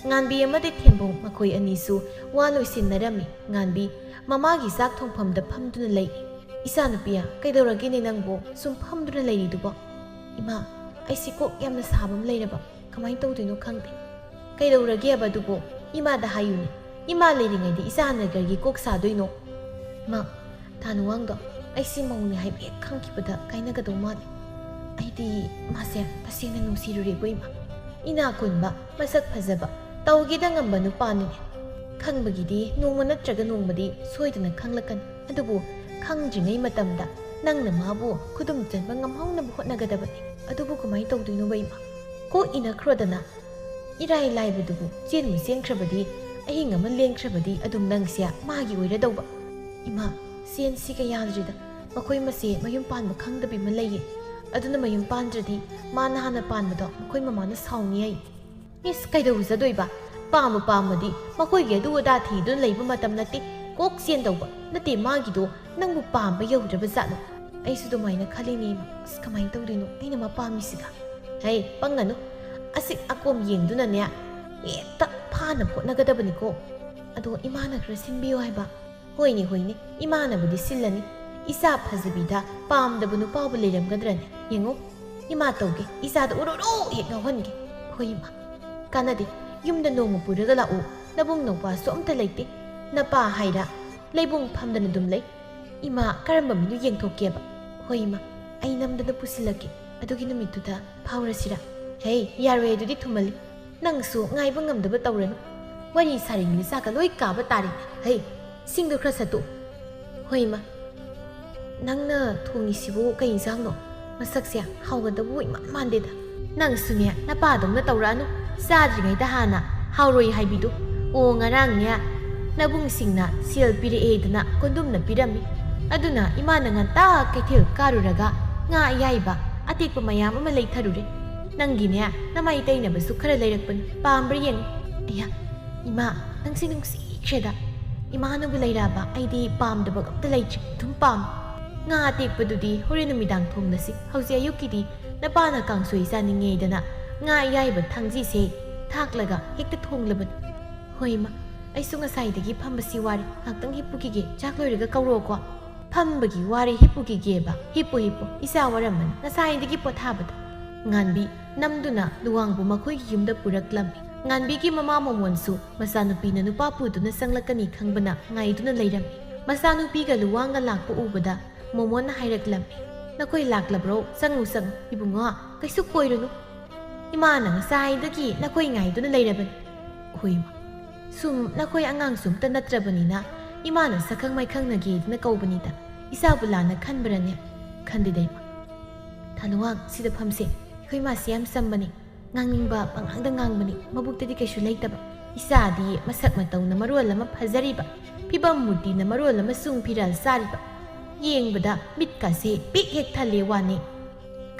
ꯉꯥꯟꯕꯤ ꯑꯃꯗꯤ ꯊꯦꯝꯕꯨꯡ ꯃꯈꯣꯏ ꯑꯅꯤꯁꯨ ꯋꯥ ꯂꯣꯏꯁꯤꯟꯅꯔꯝꯃꯤ ꯉꯥꯟꯕꯤ ꯃꯃꯥꯒꯤ ꯆꯥꯛ ꯊꯣꯡꯐꯝꯗ ꯐꯝꯗꯨꯅ ꯂꯩ ꯏꯆꯥꯅꯨꯄꯤꯌꯥ ꯀꯩꯗꯧꯔꯒꯦꯅꯦ ꯅꯪꯕꯨ ꯁꯨꯝ ꯐꯝꯗꯨꯅ ꯂꯩꯔꯤꯗꯨꯕꯣ ꯏꯃꯥ ꯑꯩꯁꯤ ꯀꯣꯛ ꯌꯥꯝꯅ ꯁꯥꯕ ꯑꯃ ꯂꯩꯔꯕ ꯀꯃꯥꯏꯅ ꯇꯧꯗꯣꯏꯅꯣ ꯈꯪꯗꯦ ꯀꯩꯗꯧꯔꯒꯦ ꯍꯥꯏꯕꯗꯨꯕꯣ ꯏꯃꯥꯗ ꯍꯥꯏꯌꯨꯅꯦ ꯏꯃꯥ ꯂꯩꯔꯤꯉꯩꯗ ꯏꯆꯥꯅ ꯀꯔꯤꯒꯤ ꯀꯣꯛ ꯁꯥꯗꯣꯏꯅꯣ ꯃꯥ ꯊꯥꯅꯨꯋꯥꯡꯗꯣ ꯑꯩꯁꯤ ꯃꯧꯅꯦ ꯍꯥꯏꯕ ꯍꯦꯛ ꯈꯪꯈꯤꯕꯗ ꯀꯥꯏꯅꯒꯗꯧ ꯃꯥꯜꯂꯤ ꯑꯩꯗꯤ ꯃꯥꯁꯦ ꯇꯁꯦꯡꯅ ꯅꯨꯡꯁꯤꯔꯨꯔꯦꯀꯣ ꯏꯃꯥ ꯏꯅꯥ ꯈꯨꯟꯕ ꯃꯁꯛ ꯐꯖꯕ ꯇꯧꯒꯦꯗ ꯉꯝꯕ ꯅꯨꯄꯥꯅꯤꯅꯦ ꯈꯪꯕꯒꯤꯗꯤ ꯅꯣꯡꯃ ꯅꯠꯇ꯭ꯔꯒ ꯅꯣꯡꯃꯗꯤ ꯁꯣꯏꯗꯅ ꯈꯪꯂꯛꯀꯅꯤ ꯑꯗꯨꯕꯨ ꯈꯪꯗ꯭ꯔꯤꯉꯩ ꯃꯇꯝꯗ ꯅꯪꯅ ꯃꯥꯕꯨ ꯈꯨꯗꯨꯝ ꯆꯟꯕ ꯉꯝꯍꯧꯅꯕ ꯍꯣꯠꯅꯒꯗꯕꯅꯤ ꯑꯗꯨꯕꯨ ꯀꯃꯥꯏ ꯇꯧꯗꯣꯏꯅꯣꯕ ꯏꯃꯥ ꯀꯣ ꯏꯅꯈ꯭ꯔꯣꯗꯅ ꯏꯔꯥꯏ ꯂꯥꯏꯕꯗꯨꯕꯨ ꯆꯦꯟꯕꯨ ꯆꯦꯟꯈ꯭ꯔꯕꯗꯤ ꯑꯍꯤꯡ ꯑꯃ ꯂꯦꯡꯈ꯭ꯔꯕꯗꯤ ꯑꯗꯨꯝ ꯅꯪꯁꯦ ꯃꯥꯒꯤ ꯑꯣꯏꯔꯗꯧꯕ ꯏꯃꯥ ꯁꯦꯟꯁꯤꯒ ꯌꯥꯗ꯭ꯔꯤꯗ ꯃꯈꯣꯏ ꯃꯁꯦ ꯃꯌꯨꯝ ꯄꯥꯟꯕ ꯈꯪꯗꯕꯤ ꯑꯃ ꯂꯩꯌꯦ ꯑꯗꯨꯅ ꯃꯌꯨꯝ ꯄꯥꯟꯗ꯭ꯔꯗꯤ ꯃꯥꯅ ꯍꯥꯟꯅ ꯄꯥꯟꯕꯗꯣ ꯃꯈꯣꯏ ꯃꯃꯥꯅ ꯁꯥꯎꯅꯤ ꯑꯩ ꯏꯁ ꯀꯩꯗꯧꯖꯗꯣꯏꯕ ꯄꯥꯝꯕ ꯄꯥꯝꯃꯗꯤ ꯃꯈꯣꯏꯒꯤ ꯑꯗꯨ ꯑꯗꯥ ꯊꯤꯗꯨꯅ ꯂꯩꯕ ꯃꯇꯝ ꯅꯠꯇꯦ ꯀꯣꯛ ꯆꯦꯟꯗꯧꯕ ꯅꯠꯇꯦ ꯃꯥꯒꯤꯗꯣ ꯅꯪꯕꯨ ꯄꯥꯝꯕ ꯌꯧꯗ꯭ꯔꯕ ꯖꯥꯠꯂꯣ ꯑꯩꯁꯨ ꯑꯗꯨꯃꯥꯏꯅ ꯈꯜꯂꯤꯅꯦ ꯑꯁ ꯀꯃꯥꯏꯅ ꯇꯧꯗꯣꯏꯅꯣ ꯑꯩꯅ ꯃꯥ ꯄꯥꯝꯃꯤꯁꯤꯒ ꯍꯩ ꯄꯪꯒꯅꯨ ꯑꯁꯤꯛ ꯑꯀꯣꯝ ꯌꯦꯡꯗꯨꯅꯅꯦ ꯍꯦꯛꯇ ꯐꯥꯅꯕ ꯍꯣꯠꯅꯒꯗꯕꯅꯤꯀꯣ ꯑꯗꯣ ꯏꯃꯥꯅ ꯈꯔ ꯁꯤꯟꯕꯤꯌꯨ ꯍꯥꯏꯕ ꯍꯣꯏꯅꯦ ꯍꯣꯏꯅꯦ ꯏꯃꯥꯅꯕꯨꯗꯤ ꯁꯤꯜꯂꯅꯤ ꯏꯆꯥ ꯐꯖꯕꯤꯗ ꯄꯥꯝꯗꯕ ꯅꯨꯄꯥꯕꯨ ꯂꯩꯔꯝꯒꯗ꯭ꯔꯅꯦ ꯌꯦꯡꯉꯣ ꯏꯃꯥ ꯇꯧꯒꯦ ꯏꯆꯥꯗ ꯎꯔꯣꯔꯣ ꯍꯦꯛ ꯉꯥꯎꯍꯟꯒꯦ ꯍꯣꯏ ꯏꯃꯥ ꯀꯥꯟꯅꯗꯦ ꯌꯨꯝꯗ ꯅꯣꯡꯃ ꯄꯨꯔꯒ ꯂꯥꯛꯎ ꯅꯕꯨꯡ ꯅꯧꯄꯥꯁꯨ ꯑꯝꯇ ꯂꯩꯇꯦ ꯅꯄꯥ ꯍꯥꯏꯔ ꯂꯩꯕꯨꯡ ꯐꯝꯗꯅ ꯑꯗꯨꯝ ꯂꯩ ꯏꯃꯥ ꯀꯔꯝꯕ ꯃꯤꯅꯣ ꯌꯦꯡꯊꯣꯛꯀꯦꯕ ꯍꯣꯏ ꯏꯃꯥ ꯑꯩ ꯅꯝꯗꯅ ꯄꯨꯁꯤꯜꯂꯛꯀꯦ ꯑꯗꯨꯒꯤ ꯅꯨꯃꯤꯠꯇꯨꯗ ꯐꯥꯎꯔꯁꯤꯔ ꯍꯦ ꯌꯥꯔꯣꯏ ꯑꯗꯨꯗꯤ ꯊꯨꯝꯃꯜꯂꯤ ꯅꯪꯁꯨ ꯉꯥꯏꯕ ꯉꯝꯗꯕ ꯇꯧꯔꯅꯨ ꯋꯥꯔꯤ ꯁꯥꯔꯤꯉꯩ ꯆꯥꯛꯀ ꯂꯣꯏ ꯀꯥꯕ ꯇꯥꯔꯦ ꯍꯩ ꯁꯤꯡꯗꯣ ꯈꯔ ꯁꯠꯇꯣꯛ ꯍꯣꯏ ꯏꯃꯥ ꯅꯪꯅ ꯊꯣꯡꯉꯤꯁꯤꯕꯨ ꯀꯩ ꯏꯟꯁꯥꯡꯅꯣ ꯃꯁꯛꯁꯦ ꯍꯥꯎꯒꯗꯕꯨ ꯏꯃꯥꯟ ꯃꯥꯟꯗꯦꯗ ꯅꯪꯁꯨꯅꯦ ꯅꯄꯥꯗꯧꯅ ꯇꯧꯔꯛꯑꯅꯨ ꯆꯥꯗ꯭ꯔꯤꯉꯩꯗ ꯍꯥꯟꯅ ꯍꯥꯎꯔꯣꯏ ꯍꯥꯏꯕꯤꯗꯨ ꯑꯣ ꯉꯔꯥꯡꯅꯦ ꯅꯕꯨꯡꯁꯤꯡꯅ ꯁꯦꯜ ꯄꯤꯔꯛꯑꯦꯗꯅ ꯀꯣꯟꯗꯨꯝꯅ ꯄꯤꯔꯝꯃꯤ ꯑꯗꯨꯅ ꯏꯃꯥꯅ ꯉꯟꯇꯥ ꯀꯩꯊꯦꯜ ꯀꯥꯔꯨꯔꯒ ꯉꯥ ꯑꯌꯥꯏꯕ ꯑꯇꯦꯛꯄ ꯃꯌꯥꯝ ꯑꯃ ꯂꯩꯊꯔꯨꯔꯦ ꯅꯪꯒꯤꯅꯦ ꯅꯃꯥꯏ ꯇꯩꯅꯕꯁꯨ ꯈꯔ ꯂꯩꯔꯛꯄꯅꯤ ꯄꯥꯝꯕ꯭ꯔꯥ ꯌꯦꯡꯉꯨ ꯑꯌꯥ ꯏꯃꯥ ꯅꯪꯁꯤ ꯅꯨꯡꯁꯤꯈ꯭ꯔꯦꯗ ꯏꯃꯥꯅꯕꯨ ꯂꯩꯔꯛꯑꯕ ꯑꯩꯗꯤ ꯄꯥꯝꯗꯕꯒ ꯑꯝꯇ ꯂꯩꯇ꯭ꯔꯦ ꯑꯗꯨꯝ ꯄꯥꯝꯃꯤ ꯉꯥ ꯑꯇꯦꯛꯄꯗꯨꯗꯤ ꯍꯣꯔꯦꯟ ꯅꯨꯃꯤꯗꯥꯡ ꯊꯣꯡꯅꯁꯤ ꯍꯧꯖꯤꯛ ꯑꯌꯨꯛꯀꯤꯗꯤ ꯅꯄꯥꯅ ꯀꯥꯡꯁꯣꯏ ꯆꯥꯅꯤꯡꯉꯦꯗꯅ ꯉꯥ ꯑꯌꯥꯏꯕ ꯊꯥꯡꯖꯤꯁꯦ ꯊꯥꯛꯂꯒ ꯍꯦꯛꯇ ꯊꯣꯡꯂꯕꯅꯤ ꯍꯣꯏ ꯏꯃꯥ ꯑꯩꯁꯨ ꯉꯁꯥꯏꯗꯒꯤ ꯐꯝꯕꯁꯤ ꯋꯥꯔꯦ ꯉꯥꯛꯇꯪ ꯍꯤꯞꯄꯨꯈꯤꯒꯦ ꯆꯥꯛ ꯂꯣꯏꯔꯒ ꯀꯧꯔꯛꯑꯣꯀꯣ ꯐꯝꯕꯒꯤ ꯋꯥꯔꯦ ꯍꯤꯞꯄꯨꯈꯤꯒꯦꯕ ꯍꯤꯞꯄꯨ ꯏꯆꯥ ꯋꯥꯔꯝꯃꯅꯤ ꯉꯁꯥꯏꯗꯒꯤ ꯄꯣꯊꯥꯕꯗ ꯉꯥꯟꯕꯤ ꯅꯝꯗꯨꯅ ꯂꯨꯋꯥꯡꯕꯨ ꯃꯈꯣꯏꯒꯤ ꯌꯨꯝꯗ ꯄꯨꯔꯛꯂꯝꯃꯤ ꯉꯥꯟꯕꯤꯒꯤ ꯃꯃꯥ ꯃꯣꯃꯣꯟꯁꯨ ꯃꯆꯥꯅꯨꯄꯤꯅ ꯅꯨꯄꯥ ꯄꯨꯗꯨꯅ ꯆꯪꯂꯛꯀꯅꯤ ꯈꯪꯕꯅ ꯉꯥꯏꯗꯨꯅ ꯂꯩꯔꯝꯃꯤ ꯃꯆꯥꯅꯨꯄꯤꯒ ꯂꯨꯋꯥꯡꯒ ꯂꯥꯛꯄ ꯎꯕꯗ ꯃꯣꯃꯣꯟꯅ ꯍꯥꯏꯔꯛꯂꯝꯃꯤ ꯅꯈꯣꯏ ꯂꯥꯛꯂꯕ꯭ꯔꯣ ꯆꯪꯉꯨ ꯆꯪꯉꯨ ꯏꯕꯨꯡꯉꯣ ꯀꯩꯁꯨ ꯀꯣꯏꯔꯨꯅꯨ ꯏꯃꯥꯅ ꯉꯁꯥꯏꯗꯒꯤ ꯅꯈꯣꯏ ꯉꯥꯏꯗꯨꯅ ꯂꯩꯔꯕꯅꯤ ꯍꯣꯏ ꯏꯃꯥ ꯁꯨꯝ ꯅꯈꯣꯏ ꯑꯉꯥꯡꯁꯨ ꯑꯝꯇ ꯅꯠꯇ꯭ꯔꯕꯅꯤꯅ ꯏꯃꯥꯅ ꯁꯛꯈꯪ ꯃꯥꯏꯈꯪꯅꯒꯦꯗꯅ ꯀꯧꯕꯅꯤꯗ ꯏꯆꯥꯕꯨ ꯂꯥꯟꯅ ꯈꯟꯕ꯭ꯔꯅꯦ ꯈꯟꯗꯦꯗ ꯏꯃꯥ ꯊꯥꯂꯨꯋꯥꯡ ꯁꯤꯗ ꯐꯝꯁꯦ ꯑꯩꯈꯣꯏ ꯃꯥꯁꯤ ꯌꯥꯝ ꯆꯝꯕꯅꯤ ꯉꯥꯡꯅꯤꯡꯕ ꯄꯪꯉꯥꯡꯗ ꯉꯥꯡꯕꯅꯤ ꯃꯕꯨꯛꯇꯗꯤ ꯀꯩꯁꯨ ꯂꯩꯇꯕ ꯏꯆꯥꯗꯤ ꯃꯁꯛ ꯃꯇꯧꯅ ꯃꯔꯣꯜ ꯑꯃ ꯐꯖꯔꯤꯕ ꯐꯤꯕꯝ ꯃꯨꯔꯇꯤꯅ ꯃꯔꯣꯜ ꯑꯃ ꯆꯨꯡ ꯐꯤꯔꯥꯜ ꯆꯥꯔꯤꯕ ꯌꯦꯡꯕꯗ ꯃꯤꯠꯀꯥꯁꯦ ꯄꯤꯛ ꯍꯦꯛ ꯊꯜꯂꯦ ꯋꯥꯅꯤ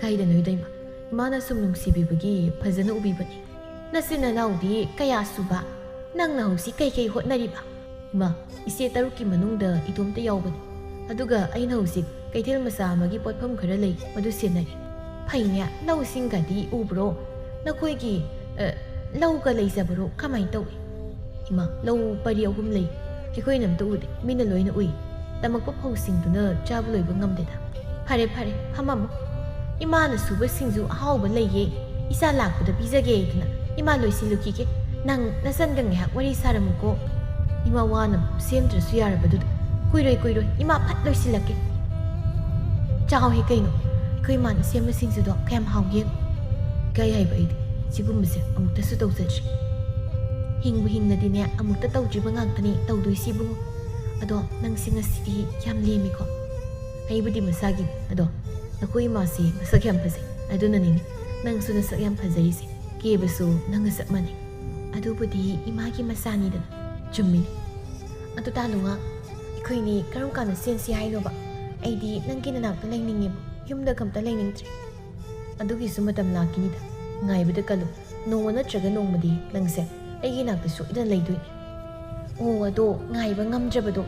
ꯀꯥꯏꯗꯅꯣꯏꯗ ꯏꯃꯥ ꯏꯃꯥꯅ ꯁꯨꯝ ꯅꯨꯡꯁꯤꯕꯤꯕꯒꯤ ꯐꯖꯅ ꯎꯕꯤꯕꯅꯤ ꯅꯆꯤꯟ ꯅꯅꯥꯎꯗꯤ ꯀꯌꯥ ꯁꯨꯕ ꯅꯪꯅ ꯍꯧꯖꯤꯛ ꯀꯩꯀꯩ ꯍꯣꯠꯅꯔꯤꯕ ꯏꯃꯥ ꯏꯆꯦ 6ꯀꯤ ꯃꯅꯨꯡꯗ ꯏꯇꯣꯝꯇ ꯌꯥꯎꯕꯅꯤ ꯑꯗꯨꯒ ꯑꯩꯅ ꯍꯧꯖꯤꯛ ꯀꯩꯊꯦꯜ ꯃꯆꯥ ꯑꯃꯒꯤ ꯄꯣꯠꯐꯝ ꯈꯔ ꯂꯩ ꯃꯗꯨ ꯁꯦꯟꯅꯔꯤ ꯐꯩꯅꯦ ꯂꯧꯁꯤꯡꯒꯗꯤ ꯎꯕ꯭ꯔꯣ ꯅꯈꯣꯏꯒꯤ ꯂꯧꯒ ꯂꯩꯖꯕꯔꯣ ꯀꯃꯥꯏꯅ ꯇꯧꯏ ꯏꯃꯥ ꯂꯧ ꯄꯔꯤ 3 ꯂꯩ ꯑꯩꯈꯣꯏꯅ ꯑꯝꯇ ꯎꯗꯦ ꯃꯤꯅ ꯂꯣꯏꯅ ꯎꯏ ꯇꯝꯃꯛꯄ ꯐꯧꯁꯤꯡꯗꯨꯅ ꯆꯥꯕ ꯂꯣꯏꯕ ꯉꯝꯗꯦꯗ ꯐꯔꯦ ꯐꯔꯦ ꯐꯝꯃꯝꯃꯨ ꯏꯃꯥꯅ ꯁꯨꯕꯁꯤꯡꯁꯨ ꯑꯍꯥꯎꯕ ꯂꯩꯌꯦ ꯏꯆꯥ ꯂꯥꯛꯄꯗ ꯄꯤꯖꯒꯦꯗꯅ ꯏꯃꯥ ꯂꯣꯏꯁꯤꯜꯂꯨꯈꯤꯒꯦ ꯅꯪ ꯅꯆꯟꯒ ꯉꯥꯏꯍꯥꯛ ꯋꯥꯔꯤ ꯁꯥꯔꯝꯃꯨꯀꯣ 이마 와는 ꯁꯦꯝꯗ꯭ꯔꯁꯨ ꯌꯥꯔꯕꯗꯨꯗ ꯀꯨꯏꯔꯣꯏ 이마 ꯐꯠ ꯂꯣꯏꯁꯤꯜꯂꯛꯀꯦ ꯆꯥꯎꯍꯦ ꯀꯩꯅꯣ ꯑꯩꯈꯣꯏ ꯏꯃꯥꯅ ꯁꯦꯝꯕꯁꯤꯡꯁꯤꯗꯣ ꯀꯌꯥꯝ ꯍꯥꯎꯒꯦ ꯀꯩ ꯍꯥꯏꯕ ꯑꯩꯗꯤ ꯁꯤꯒꯨꯝꯕꯁꯦ ꯑꯃꯨꯛꯇꯁꯨ ꯇꯧꯖꯗ꯭ꯔꯤ ꯍꯤꯡꯕꯨ ꯍꯤꯡꯅꯗꯤꯅꯦ ꯑꯃꯨꯛꯇ ꯇꯧꯗ꯭ꯔꯤꯕ ꯉꯥꯛꯇꯅꯤ ꯇꯧꯗꯣꯏꯁꯤꯕꯨ ꯑꯗꯣ ꯅꯪꯁꯤ ꯉꯁꯤꯗꯤ ꯌꯥꯝ ꯂꯦꯝꯃꯤꯀꯣ ꯑꯩꯕꯨꯗꯤ ꯃꯁꯥꯒꯤꯅꯤ ꯑꯗꯣ ꯅꯈꯣꯏ ꯏꯃꯥꯁꯤ ꯃꯁꯛ ꯌꯥꯝ ꯐꯖꯩ ꯑꯗꯨꯅꯅꯤꯅꯦ ꯅꯪꯁꯨ ꯅꯁꯛ ꯌꯥꯝ ꯐꯖꯔꯤꯁꯦ ꯀꯦꯕꯁꯨ ꯅꯪꯒ ꯆꯞ ꯃꯥꯟꯅꯩ ꯑꯗꯨꯕꯨꯗꯤ 이마ꯒꯤ ꯃꯆꯥꯅꯤꯗꯅ ꯆꯨꯝꯃꯤꯅꯤ ꯑꯗꯨ ꯇꯥꯅꯨꯉꯥ ꯑꯩꯈꯣꯏꯅꯤ ꯀꯔꯝ ꯀꯥꯟꯗ ꯆꯦꯟꯁꯤ ꯍꯥꯏꯅꯣꯕ ꯑꯩꯗꯤ ꯅꯪꯒꯤ ꯅꯅꯥꯛꯇ ꯂꯩꯅꯤꯡꯉꯦꯕ ꯌꯨꯝꯗ ꯀꯝꯇ ꯂꯩꯅꯤꯡꯗ꯭ꯔꯦ ꯑꯗꯨꯒꯤꯁꯨ ꯃꯇꯝ ꯂꯥꯛꯈꯤꯅꯤꯗ ꯉꯥꯏꯕꯗ ꯀꯜꯂꯨ ꯅꯣꯡꯃ ꯅꯠꯇ꯭ꯔꯒ ꯅꯣꯡꯃꯗꯤ ꯅꯪꯁꯦ ꯑꯩꯒꯤ ꯅꯥꯛꯇ ꯁꯣꯏꯗꯅ ꯂꯩꯗꯣꯏꯅꯤ ꯑꯣ ꯑꯗꯣ ꯉꯥꯏꯕ ꯉꯝꯗ꯭ꯔꯕꯗꯣ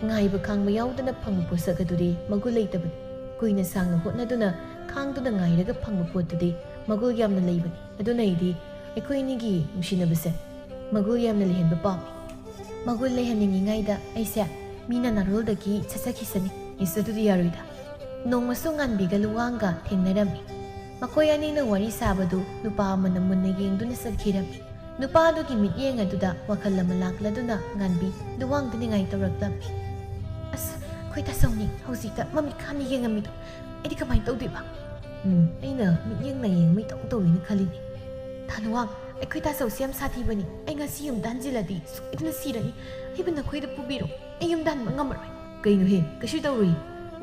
ꯉꯥꯏꯕ ꯈꯥꯡꯕ ꯌꯥꯎꯗꯅ ꯐꯪꯕ ꯄꯣꯠꯁꯛ ꯑꯗꯨꯗꯤ ꯃꯒꯨꯟ ꯂꯩꯇꯕꯅꯤ ꯀꯨꯏꯅ ꯁꯥꯡꯅ ꯍꯣꯠꯅꯗꯨꯅ ꯈꯥꯡꯗꯨꯅ ꯉꯥꯏꯔꯒ ꯐꯪꯕ ꯄꯣꯠꯇꯨꯗꯤ ꯃꯒꯨꯟ ꯌꯥꯝꯅ ꯂꯩꯕꯅꯤ ꯑꯗꯨꯅ ꯑꯩꯗꯤ ꯑꯩꯈꯣꯏꯅꯤꯒꯤ ꯅꯨꯡꯁꯤꯅꯕꯁꯦ ꯃꯒꯨꯟ ꯌꯥꯝꯅ ꯂꯩꯍꯟꯕ ꯄꯥꯝꯃꯤ ꯃꯒꯨꯟ ꯂꯩꯍꯟꯅꯤꯡꯉꯤꯉꯩꯗ ꯑꯩꯁꯦ ꯃꯤꯅ ꯅꯔꯣꯜꯗꯒꯤ ꯆꯠꯆꯈꯤꯁꯅꯤ ꯏꯁ ꯑꯗꯨꯗꯤ ꯌꯥꯔꯣꯏꯗ ꯅꯣꯡꯃꯁꯨ ꯉꯥꯟꯕꯤꯒ ꯂꯨꯋꯥꯡꯒ ꯊꯦꯡꯅꯔꯝꯃꯤ ꯃꯈꯣꯏ ꯑꯅꯤꯅ ꯋꯥꯔꯤ ꯁꯥꯕꯗꯨ ꯅꯨꯄꯥ ꯑꯃꯅ ꯃꯨꯟꯅ ꯌꯦꯡꯗꯨꯅ ꯆꯠꯈꯤꯔꯝꯃꯤ ꯅꯨꯄꯥꯗꯨꯒꯤ ꯃꯤꯠꯌꯦꯡ ꯑꯗꯨꯗ ꯋꯥꯈꯜ ꯑꯃ ꯂꯥꯛꯂꯗꯨꯅ ꯉꯥꯟꯕꯤ ꯂꯨꯋꯥꯡꯗ ꯅꯤꯡꯉꯥꯏ ꯇꯧꯔꯛꯂꯝꯃꯤ ꯑꯁ ꯑꯩꯈꯣꯏ ꯇꯥꯆꯧꯅꯤ ꯍꯧꯖꯤꯛꯇ ꯃꯃꯤꯠ ꯈꯥꯅ ꯌꯦꯡꯉꯝꯃꯤꯗꯣ ꯑꯩꯗꯤ ꯀꯃꯥꯏꯅ ꯇꯧꯗꯣꯏꯕ ꯑꯩꯅ ꯃꯤꯠꯌꯦꯡ ꯅꯌꯦꯡ ꯃꯩꯇꯧ ꯇꯧꯋꯤꯅ ꯈꯜꯂꯤꯅꯤ ꯊꯥꯂꯨꯋꯥꯡ ꯑꯩꯈꯣꯏ ꯇꯥꯆꯧꯁꯤ ꯌꯥꯝ ꯁꯥꯊꯤꯕꯅꯤ ꯑꯩ ꯉꯁꯤ ꯌꯨꯝꯗ ꯍꯟꯖꯤꯜꯂꯗꯤ ꯁꯣꯏꯗꯅ ꯁꯤꯔꯅꯤ ꯑꯩꯕꯨ ꯅꯈꯣꯏꯗ ꯄꯨꯕꯤꯔꯣ ꯑꯩ ꯌꯨꯝꯗ ꯍꯟꯕ ꯉꯝꯃꯔꯣꯏ ꯀꯩꯅꯣꯍꯦ ꯀꯩꯁꯨ ꯇꯧꯔꯣꯏ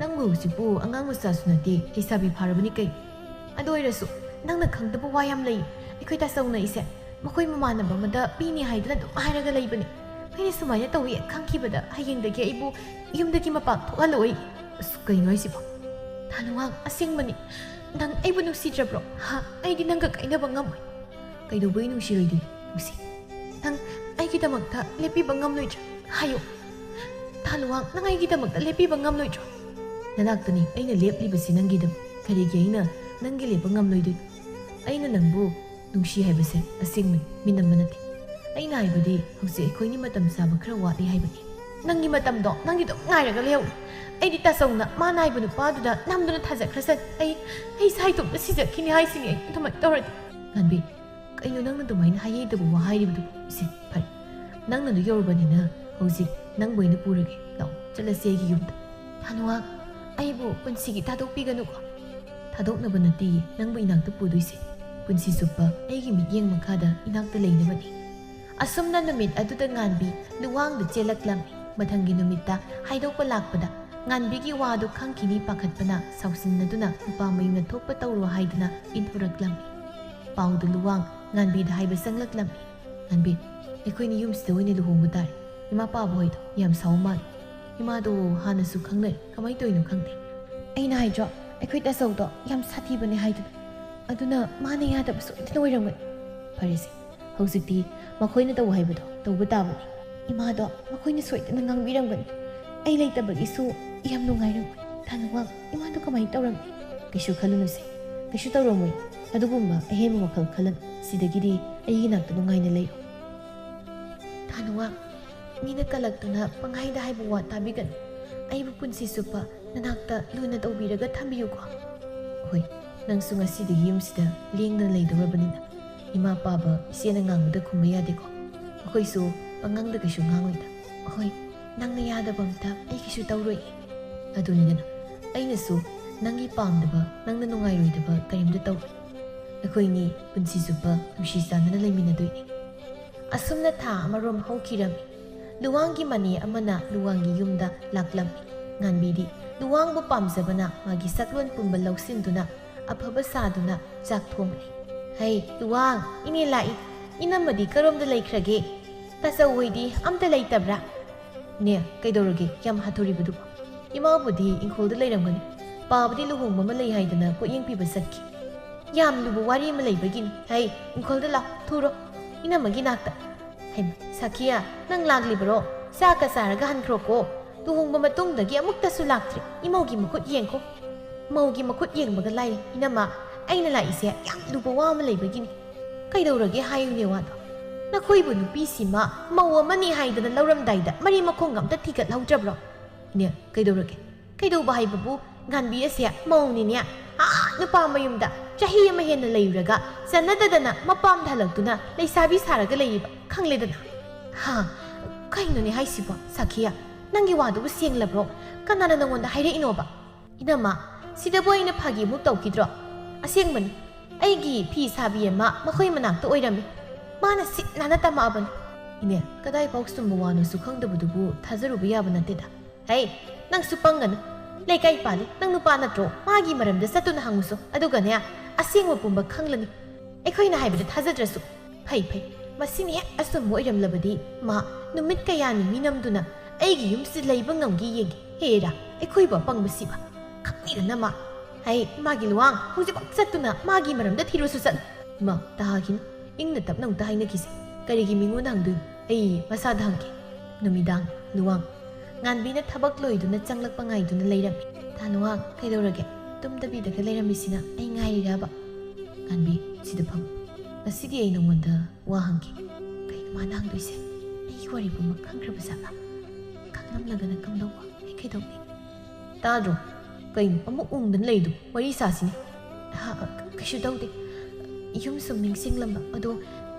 ꯅꯪꯕꯨ ꯍꯧꯖꯤꯛꯄꯨ ꯑꯉꯥꯡ ꯃꯆꯥꯁꯨ ꯅꯠꯇꯦ ꯂꯩꯁꯥꯕꯤ ꯐꯥꯔꯕꯅꯤ ꯀꯩ ꯑꯗꯨ ꯑꯣꯏꯔꯁꯨ ꯅꯪꯅ ꯈꯪꯗꯕ ꯋꯥ ꯌꯥꯝ ꯂꯩ ꯑꯩꯈꯣꯏ ꯇꯥꯆꯧꯅ ꯏꯁꯦ ꯃꯈꯣꯏ ꯃꯃꯥꯟꯅꯕ ꯑꯃꯗ ꯄꯤꯅꯤ ꯍꯥꯏꯗꯨꯅ ꯑꯗꯨꯝ ꯍꯥꯏꯔꯒ ꯂꯩꯕꯅꯤ ꯑꯩꯅ ꯁꯨꯃꯥꯏꯅ ꯇꯧꯏ ꯈꯪꯈꯤꯕꯗ ꯍꯌꯦꯡꯗꯒꯤ ꯑꯩꯕꯨ ꯌꯨꯝꯗꯒꯤ ꯃꯄꯥꯟ ꯊꯣꯛꯍꯜꯂꯛꯑꯣꯏ ꯑꯁ ꯀꯩꯅꯣ ꯍꯥꯏꯁꯤꯕꯣ ꯊꯥꯅꯨꯋꯥꯡ ꯑꯁꯦꯡꯕꯅꯤ ꯅꯪ ꯑꯩꯕꯨ ꯅꯨꯡꯁꯤꯗ꯭ꯔꯕ꯭ꯔꯣ ꯑꯩꯗꯤ ꯅꯪꯒ ꯀꯥꯏꯅꯕ ꯉꯝꯃꯣꯏ ꯀꯩꯗꯧꯕꯩ ꯅꯨꯡꯁꯤꯔꯣꯏꯗꯣꯏꯅꯣ ꯅꯨꯡꯁꯤ ꯅꯪ ꯑꯩꯒꯤꯗꯃꯛꯇ ꯂꯦꯞꯄꯤꯕ ꯉꯝꯂꯣꯏꯗ꯭ꯔꯥ ꯍꯥꯏꯌꯣ ꯊꯥꯅꯨꯋꯥꯡ ꯅꯪ ꯑꯩꯒꯤꯗꯃꯛꯇ ꯂꯦꯞꯄꯤꯕ ꯉꯝꯂꯣꯏꯗ꯭ꯔꯣ ꯅꯅꯥꯛꯇꯅꯤ ꯑꯩꯅ ꯂꯦꯞꯂꯤꯕꯁꯤ ꯅꯪꯒꯤꯗꯃꯛ ꯀꯔꯤꯒꯤ ꯑꯩꯅ ꯅꯪꯒꯤ ꯂꯦꯞꯄ ꯉꯝꯂꯣꯏꯗꯣꯏꯅꯣ ꯑꯩꯅ ꯅꯪꯕꯨ ꯅꯨꯡꯁꯤ ꯍꯥꯏꯕꯁꯦ ꯑꯁꯦꯡꯕꯅꯤ ꯃꯤꯅꯝꯕ ꯅꯠꯇꯦ ꯑꯩꯅ ꯍꯥꯏꯕꯗꯤ ꯍꯧꯖꯤꯛ ꯑꯩꯈꯣꯏꯒꯤ ꯃꯇꯝ ꯆꯥꯕ ꯈꯔ ꯋꯥꯠꯂꯤ ꯍꯥꯏꯕꯅꯤ ꯅꯪꯒꯤ ꯃꯇꯝꯗꯣ ꯅꯪꯒꯤꯗꯣ ꯉꯥꯏꯔꯒ ꯂꯩꯍꯧ ꯑꯩꯗꯤ ꯇꯥꯆꯧꯅ ꯃꯥꯅ ꯍꯥꯏꯕ ꯅꯨꯄꯥꯗꯨꯗ ꯅꯝꯗꯨꯅ ꯊꯥꯖꯈ꯭ꯔꯁꯟ ꯑꯩ ꯁꯥꯏꯇꯣꯝꯇ ꯁꯤꯖꯈꯤꯅꯤ ꯍꯥꯏꯁꯤꯅꯤ ꯑꯩ ꯑꯗꯨꯃꯥꯏꯅ ꯇꯧꯔꯗꯤ ꯉꯥꯟꯕꯤ ꯀꯩꯅꯣ ꯅꯪꯅ ꯑꯗꯨꯃꯥꯏꯅ ꯍꯥꯏꯌꯦꯗꯕ ꯋꯥ ꯍꯥꯏꯔꯤꯕꯗꯨꯕꯨ ꯏꯁꯦ ꯐꯔꯦ ꯅꯪꯅ ꯌꯧꯔꯕꯅꯤꯅ ꯍꯧꯖꯤꯛ ꯅꯪꯕꯨ ꯑꯩꯅ ꯄꯨꯔꯒꯦ ꯂꯥꯛꯑꯣ ꯆꯠꯂꯁꯤ ꯑꯩꯒꯤ ꯌꯨꯝꯗ ꯊꯥꯅꯨꯋꯥꯡ ꯑꯩꯕꯨ ꯄꯨꯟꯁꯤꯒꯤ ꯊꯥꯗꯣꯛꯄꯤꯒꯅꯨꯀꯣ ꯊꯥꯗꯣꯛꯅꯕ ꯅꯠꯇꯦ ꯅꯪꯕꯨ ꯏꯅꯥꯛꯇ ꯄꯨꯗꯣꯏꯁꯦ ꯄꯨꯟꯁꯤ ꯆꯨꯞꯄ ꯑꯩꯒꯤ ꯃꯤꯠꯌꯦꯡ ꯃꯈꯥꯗ ꯏꯅꯥꯛꯇ ꯂꯩꯅꯕꯅꯤ ꯑꯁꯨꯝꯅ ꯅꯨꯃꯤꯠ ꯑꯗꯨꯗ ꯉꯥꯟꯕꯤ ꯂꯨꯋꯥꯡꯗ ꯆꯦꯜꯂꯛꯂꯝꯃꯤ ꯃꯊꯪꯒꯤ ꯅꯨꯃꯤꯠꯇ ꯍꯥꯏꯗꯣꯛꯄ ꯂꯥꯛꯄꯗ ꯉꯥꯟꯕꯤꯒꯤ ꯋꯥꯗꯨ ꯈꯪꯈꯤꯅꯤ ꯄꯥꯈꯠꯄꯅ ꯁꯥꯎꯁꯤꯟꯅꯗꯨꯅ ꯅꯨꯄꯥ ꯃꯌꯨꯝꯗ ꯊꯣꯛꯄ ꯇꯧꯔꯣ ꯍꯥꯏꯗꯨꯅ ꯏꯟꯊꯣꯔꯛꯂꯝꯃꯤ ꯄꯥꯎꯗꯨ ꯂꯨꯋꯥꯡ ꯉꯥꯟꯕꯤꯗ ꯍꯥꯏꯕ ꯆꯪꯂꯛꯂꯝꯃꯤ ꯉꯥꯟꯕꯤ ꯑꯩꯈꯣꯏꯅ ꯌꯨꯝꯁꯤꯗ ꯑꯣꯏꯅ ꯂꯨꯍꯣꯡꯕ ꯇꯥꯔꯦ ꯏꯃꯥ ꯄꯥꯕ ꯍꯣꯏꯗꯣ ꯌꯥꯝ ꯁꯥꯎ ꯃꯥꯜꯂꯤ ꯏꯃꯥꯗꯣ ꯍꯥꯟꯅꯁꯨ ꯈꯪꯅꯩ ꯀꯃꯥꯏꯅ ꯇꯧꯔꯤꯅꯣ ꯈꯪꯗꯦ ꯑꯩꯅ ꯍꯥꯏꯗ꯭ꯔꯣ ꯑꯩꯈꯣꯏ ꯇꯥꯆꯧꯗꯣ ꯌꯥꯝ ꯁꯥꯊꯤꯕꯅꯦ ꯍꯥꯏꯗꯨꯅ ꯑꯗꯨꯅ ꯃꯥꯅ ꯌꯥꯗꯕ ꯁꯣꯏꯗꯅ ꯑꯣꯏꯔꯝꯒꯅꯤ ꯐꯔꯦꯁꯦ ꯍꯧꯖꯤꯛꯇꯤ ꯃꯈꯣꯏꯅ ꯇꯧ ꯍꯥꯏꯕꯗꯣ ꯇꯧꯕ ꯇꯥꯕꯅꯤ ꯏꯃꯥꯗꯣ ꯃꯈꯣꯏꯅ ꯁꯣꯏꯗꯅ ꯉꯥꯡꯕꯤꯔꯝꯒꯅꯤ ꯑꯩ ꯂꯩꯇꯕꯒꯤꯁꯨ ꯌꯥꯝ ꯅꯨꯡꯉꯥꯏꯔꯝꯃꯣꯏ ꯊꯥꯅꯨꯋꯥꯡ ꯏꯃꯥꯗꯣ ꯀꯃꯥꯏꯅ ꯇꯧꯔꯝꯃꯤ ꯀꯩꯁꯨ ꯈꯜꯂꯨꯅꯨꯁꯦ ꯀꯩꯁꯨ ꯇꯧꯔꯝꯃꯣꯏ ꯑꯗꯨꯒꯨꯝꯕ ꯑꯍꯦꯟꯕ ꯋꯥꯈꯜ ꯈꯜꯂꯅꯨ ꯁꯤꯗꯒꯤꯗꯤ ꯑꯩꯒꯤ ꯅꯥꯛꯇ ꯅꯨꯡꯉꯥꯏꯅ ꯂꯩꯔꯣ ꯊꯥꯅꯨꯋꯥꯡ ꯃꯤꯅ ꯀꯜꯂꯛꯇꯨꯅ ꯄꯪꯍꯥꯏꯗ ꯍꯥꯏꯕ ꯋꯥ ꯇꯥꯕꯤꯒꯅꯨ ꯑꯩꯕꯨ ꯄꯨꯟꯁꯤ ꯆꯨꯞꯄ ꯅꯅꯥꯛꯇ ꯂꯨꯅ ꯇꯧꯕꯤꯔꯒ ꯊꯝꯕꯤꯌꯨꯀꯣ ꯍꯣꯏ ꯅꯪꯁꯨ ꯉꯁꯤꯗꯒꯤ ꯌꯨꯝꯁꯤꯗ ꯂꯦꯡꯗꯅ ꯂꯩꯗꯧꯔꯕꯅꯤꯅ ꯏꯃꯥ ꯄꯥꯕ ꯏꯆꯦꯅ ꯉꯥꯡꯕꯗ ꯈꯨꯝꯕ ꯌꯥꯗꯦꯀꯣ ꯑꯩꯈꯣꯏꯁꯨ ꯄꯪꯉꯥꯡꯗ ꯀꯩꯁꯨ ꯉꯥꯡꯉꯣꯏꯗ ꯍꯣꯏ ꯅꯪꯅ ꯌꯥꯗꯕ ꯑꯝꯇ ꯑꯩ ꯀꯩꯁꯨ ꯇꯧꯔꯣꯏ ꯑꯗꯨꯅꯤꯗꯅ ꯑꯩꯅꯁꯨ ꯅꯪꯒꯤ ꯄꯥꯝꯗꯕ ꯅꯪꯅ ꯅꯨꯡꯉꯥꯏꯔꯣꯏꯗꯕ ꯀꯔꯤꯝꯇ ꯇꯧꯔꯣꯏ ꯑꯩꯈꯣꯏꯅꯤ ꯄꯨꯟꯁꯤ ꯆꯨꯞꯄ ꯅꯨꯡꯁꯤ ꯆꯥꯟꯅꯅ ꯂꯩꯃꯤꯟꯅꯗꯣꯏꯅꯤ ꯑꯁꯨꯝꯅ ꯊꯥ ꯑꯃꯔꯣꯝ ꯍꯧꯈꯤꯔꯝꯃꯤ ꯂꯨꯋꯥꯡꯒꯤ ꯃꯅꯦ ꯑꯃꯅ ꯂꯨꯋꯥꯡꯒꯤ ꯌꯨꯝꯗ ꯂꯥꯛꯂꯝꯃꯤ ꯉꯥꯟꯕꯤꯗꯤ ꯂꯨꯋꯥꯡꯕꯨ ꯄꯥꯝꯖꯕꯅ ꯃꯥꯒꯤ ꯁꯛꯂꯣꯟ ꯄꯨꯝꯕ ꯂꯧꯁꯤꯟꯗꯨꯅ ꯑꯐꯕ ꯁꯥꯗꯨꯅ ꯆꯥꯛ ꯊꯣꯡꯂꯤ ꯍꯩ ꯂꯨꯋꯥꯡ ꯏꯅꯦ ꯂꯥꯛꯏ ꯏꯅꯝꯃꯗꯤ ꯀꯔꯣꯝꯗ ꯂꯩꯈ꯭ꯔꯒꯦ ꯇꯥꯆꯧ ꯍꯣꯏꯗꯤ ꯑꯝꯇ ꯂꯩꯇꯕ꯭ꯔꯥ ꯏꯅꯦ ꯀꯩꯗꯧꯔꯒꯦ ꯌꯥꯝ ꯍꯥꯊꯨꯔꯤꯕꯗꯨꯕꯨ ꯏꯃꯥꯕꯨꯗꯤ ꯏꯪꯈꯣꯜꯗ ꯂꯩꯔꯝꯒꯅꯤ ꯄꯥꯕꯗꯤ ꯂꯨꯍꯣꯡꯕ ꯑꯃ ꯂꯩ ꯍꯥꯏꯗꯅ ꯄꯣꯠꯌꯦꯡ ꯄꯤꯕ ꯆꯠꯈꯤ ꯌꯥꯝ ꯂꯨꯕ ꯋꯥꯔꯤ ꯑꯃ ꯂꯩꯕꯒꯤꯅꯤ ꯍꯩ ꯏꯪꯈꯣꯜꯗ ꯂꯥꯛ ꯊꯨꯔꯣ ꯏꯅꯝꯃꯒꯤ ꯅꯥꯛꯇ ꯍꯩꯃ ꯁꯥꯈꯤꯌꯥ ꯅꯪ ꯂꯥꯛꯂꯤꯕꯔꯣ ꯆꯥꯛꯀ ꯆꯥꯔꯒ ꯍꯟꯈ꯭ꯔꯣꯀꯣ ꯂꯨꯍꯣꯡꯕ ꯃꯇꯨꯡꯗꯒꯤ ꯑꯃꯨꯛꯇꯁꯨ ꯂꯥꯛꯇ꯭ꯔꯤ ꯏꯃꯧꯒꯤ ꯃꯈꯨꯠ ꯌꯦꯡꯈꯣ ꯃꯧꯒꯤ ꯃꯈꯨꯠ ꯌꯦꯡꯕꯒ ꯂꯥꯏꯔꯤ ꯏꯅꯝꯃ ꯑꯩꯅ ꯂꯥꯛꯏꯁꯦ ꯌꯥꯝ ꯂꯨꯕ ꯋꯥ ꯑꯃ ꯂꯩꯕꯒꯤꯅꯤ ꯀꯩꯗꯧꯔꯒꯦ ꯍꯥꯏꯌꯨꯅꯦ ꯋꯥꯗꯣ ꯅꯈꯣꯏꯕꯨ ꯅꯨꯄꯤꯁꯤꯃ ꯃꯧ ꯑꯃꯅꯤ ꯍꯥꯏꯗꯅ ꯂꯧꯔꯝꯗꯥꯏꯗ ꯃꯔꯤ ꯃꯈꯣꯡ ꯑꯝꯇ ꯊꯤꯒꯠꯍꯧꯗ꯭ꯔꯕ꯭ꯔꯣ ꯏꯅꯦ ꯀꯩꯗꯧꯔꯒꯦ ꯀꯩꯗꯧꯕ ꯍꯥꯏꯕꯕꯨ ꯉꯥꯟꯕꯤ ꯑꯁꯦ ꯃꯧꯅꯤꯅꯦ ꯅꯨꯄꯥ ꯃꯌꯨꯝꯗ ꯆꯍꯤ ꯑꯃ ꯍꯦꯟꯅ ꯂꯩꯔꯨꯔꯒ ꯆꯟꯅꯗꯗꯅ ꯃꯄꯥꯝꯗ ꯍꯜꯂꯛꯇꯨꯅ ꯂꯩꯁꯥꯕꯤ ꯁꯥꯔꯒ ꯂꯩꯔꯤꯕ ꯈꯪꯂꯦꯗꯅ ꯀꯩꯅꯣꯅꯦ ꯍꯥꯏꯁꯤꯕꯣ ꯁꯥꯈꯤꯌꯥ ꯅꯪꯒꯤ ꯋꯥꯗꯨꯕꯨ ꯁꯦꯡꯂꯕ꯭ꯔꯣ ꯀꯅꯥꯅ ꯅꯪꯉꯣꯟꯗ ꯍꯥꯏꯔꯛꯏꯅꯣꯕ ꯏꯅꯝꯃ ꯁꯤꯗꯕꯨ ꯑꯩꯅ ꯐꯥꯒꯤꯃꯨꯛ ꯇꯧꯈꯤꯗ꯭ꯔꯣ ꯑꯁꯦꯡꯕꯅꯤ ꯑꯩꯒꯤ ꯐꯤ ꯁꯥꯕꯤ ꯑꯃ ꯃꯈꯣꯏ ꯃꯅꯥꯛꯇ ꯑꯣꯏꯔꯝꯃꯤ ꯃꯥꯅ ꯁꯤꯠ ꯅꯥꯟꯅ ꯇꯝꯃꯛꯑꯕꯅꯤ ꯏꯅꯦ ꯀꯗꯥꯏꯐꯥꯎ ꯆꯨꯝꯕ ꯋꯥꯅꯣꯁꯨ ꯈꯪꯗꯕꯗꯨꯕꯨ ꯊꯥꯖꯔꯨꯕ ꯌꯥꯕ ꯅꯠꯇꯦꯗ ꯍꯩ ꯅꯪꯁꯨ ꯄꯪꯒꯅꯨ ꯂꯩꯀꯥꯏ ꯄꯥꯜꯂꯤ ꯅꯪ ꯅꯨꯄꯥ ꯅꯠꯇ꯭ꯔꯣ ꯃꯥꯒꯤ ꯃꯔꯝꯗ ꯆꯠꯇꯨꯅ ꯍꯪꯉꯨꯁꯨ ꯑꯗꯨꯒꯅꯦ ꯑꯁꯦꯡꯕ ꯄꯨꯝꯕ ꯈꯪꯂꯅꯤ ꯑꯩꯈꯣꯏꯅ ꯍꯥꯏꯕꯗ ꯊꯥꯖꯗ꯭ꯔꯁꯨ ꯐꯩ ꯃꯁꯤꯅ ꯍꯦꯛ ꯑꯆꯨꯝꯕ ꯑꯣꯏꯔꯝꯂꯕꯗꯤ ꯃꯥ ꯅꯨꯃꯤꯠ ꯀꯌꯥꯅꯤ ꯃꯤꯅꯝꯗꯨꯅ ꯑꯩꯒꯤ ꯌꯨꯝꯁꯤꯗ ꯂꯩꯕ ꯉꯝꯒꯦ ꯌꯦꯡꯒꯦ ꯍꯦꯔꯥ ꯑꯩꯈꯣꯏꯕꯨ ꯑꯄꯪꯕꯁꯤꯕ ꯈꯪꯕꯤꯔꯅ ꯃꯥ ꯍꯩ ꯃꯥꯒꯤ ꯂꯨꯋꯥꯡ ꯍꯧꯖꯤꯛꯃꯛ ꯆꯠꯇꯨꯅ ꯃꯥꯒꯤ ꯃꯔꯝꯗ ꯊꯤꯔꯨꯁꯨ ꯆꯠꯂꯨ ꯏꯃꯥ ꯇꯥꯈꯤꯅꯨ ꯏꯪꯅ ꯇꯞꯅ ꯑꯃꯨꯛꯇ ꯍꯥꯏꯅꯈꯤꯁꯦ ꯀꯔꯤꯒꯤ ꯃꯤꯉꯣꯟꯗ ꯍꯪꯗꯣꯏꯅꯣ ꯑꯩ ꯃꯁꯥꯗ ꯍꯪꯒꯦ ꯅꯨꯃꯤꯗꯥꯡ ꯂꯨꯋꯥꯡ ꯉꯥꯟꯕꯤꯅ ꯊꯕꯛ ꯂꯣꯏꯗꯨꯅ ꯆꯪꯂꯛꯄ ꯉꯥꯏꯗꯨꯅ ꯂꯩꯔꯝꯃꯤ ꯊꯥꯅꯨꯋꯥꯡ ꯀꯩꯗꯧꯔꯒꯦ ꯇꯨꯝꯗꯕꯤꯗꯒ ꯂꯩꯔꯝꯃꯤꯁꯤꯅ ꯑꯩ ꯉꯥꯏꯔꯤꯔꯕ ꯉꯥꯟꯕꯤ ꯁꯤꯗ ꯐꯝ ꯉꯁꯤꯗꯤ ꯑꯩ ꯅꯉꯣꯟꯗ ꯋꯥ ꯍꯪꯒꯦ ꯀꯩꯅꯣ ꯃꯥꯅ ꯍꯪꯗꯣꯏꯁꯦ ꯑꯩꯒꯤ ꯋꯥꯔꯤ ꯄꯨꯝꯕ ꯈꯪꯈ꯭ꯔꯕ ꯖꯥꯠꯂꯥ ꯈꯪꯂꯝꯂꯒꯅ ꯀꯝꯗꯧꯕ ꯑꯩ ꯀꯩꯗꯧꯅꯤ ꯇꯥꯗ꯭ꯔꯣ ꯀꯩꯅꯣ ꯑꯃꯨꯛ ꯎꯪꯗꯅ ꯂꯩꯗꯨ ꯋꯥꯔꯤ ꯁꯥꯁꯤꯅꯦ ꯀꯩꯁꯨ ꯇꯧꯗꯦ ꯌꯨꯝ ꯁꯨꯝ ꯅꯤꯡꯁꯤꯡꯂꯝꯕ ꯑꯗꯣ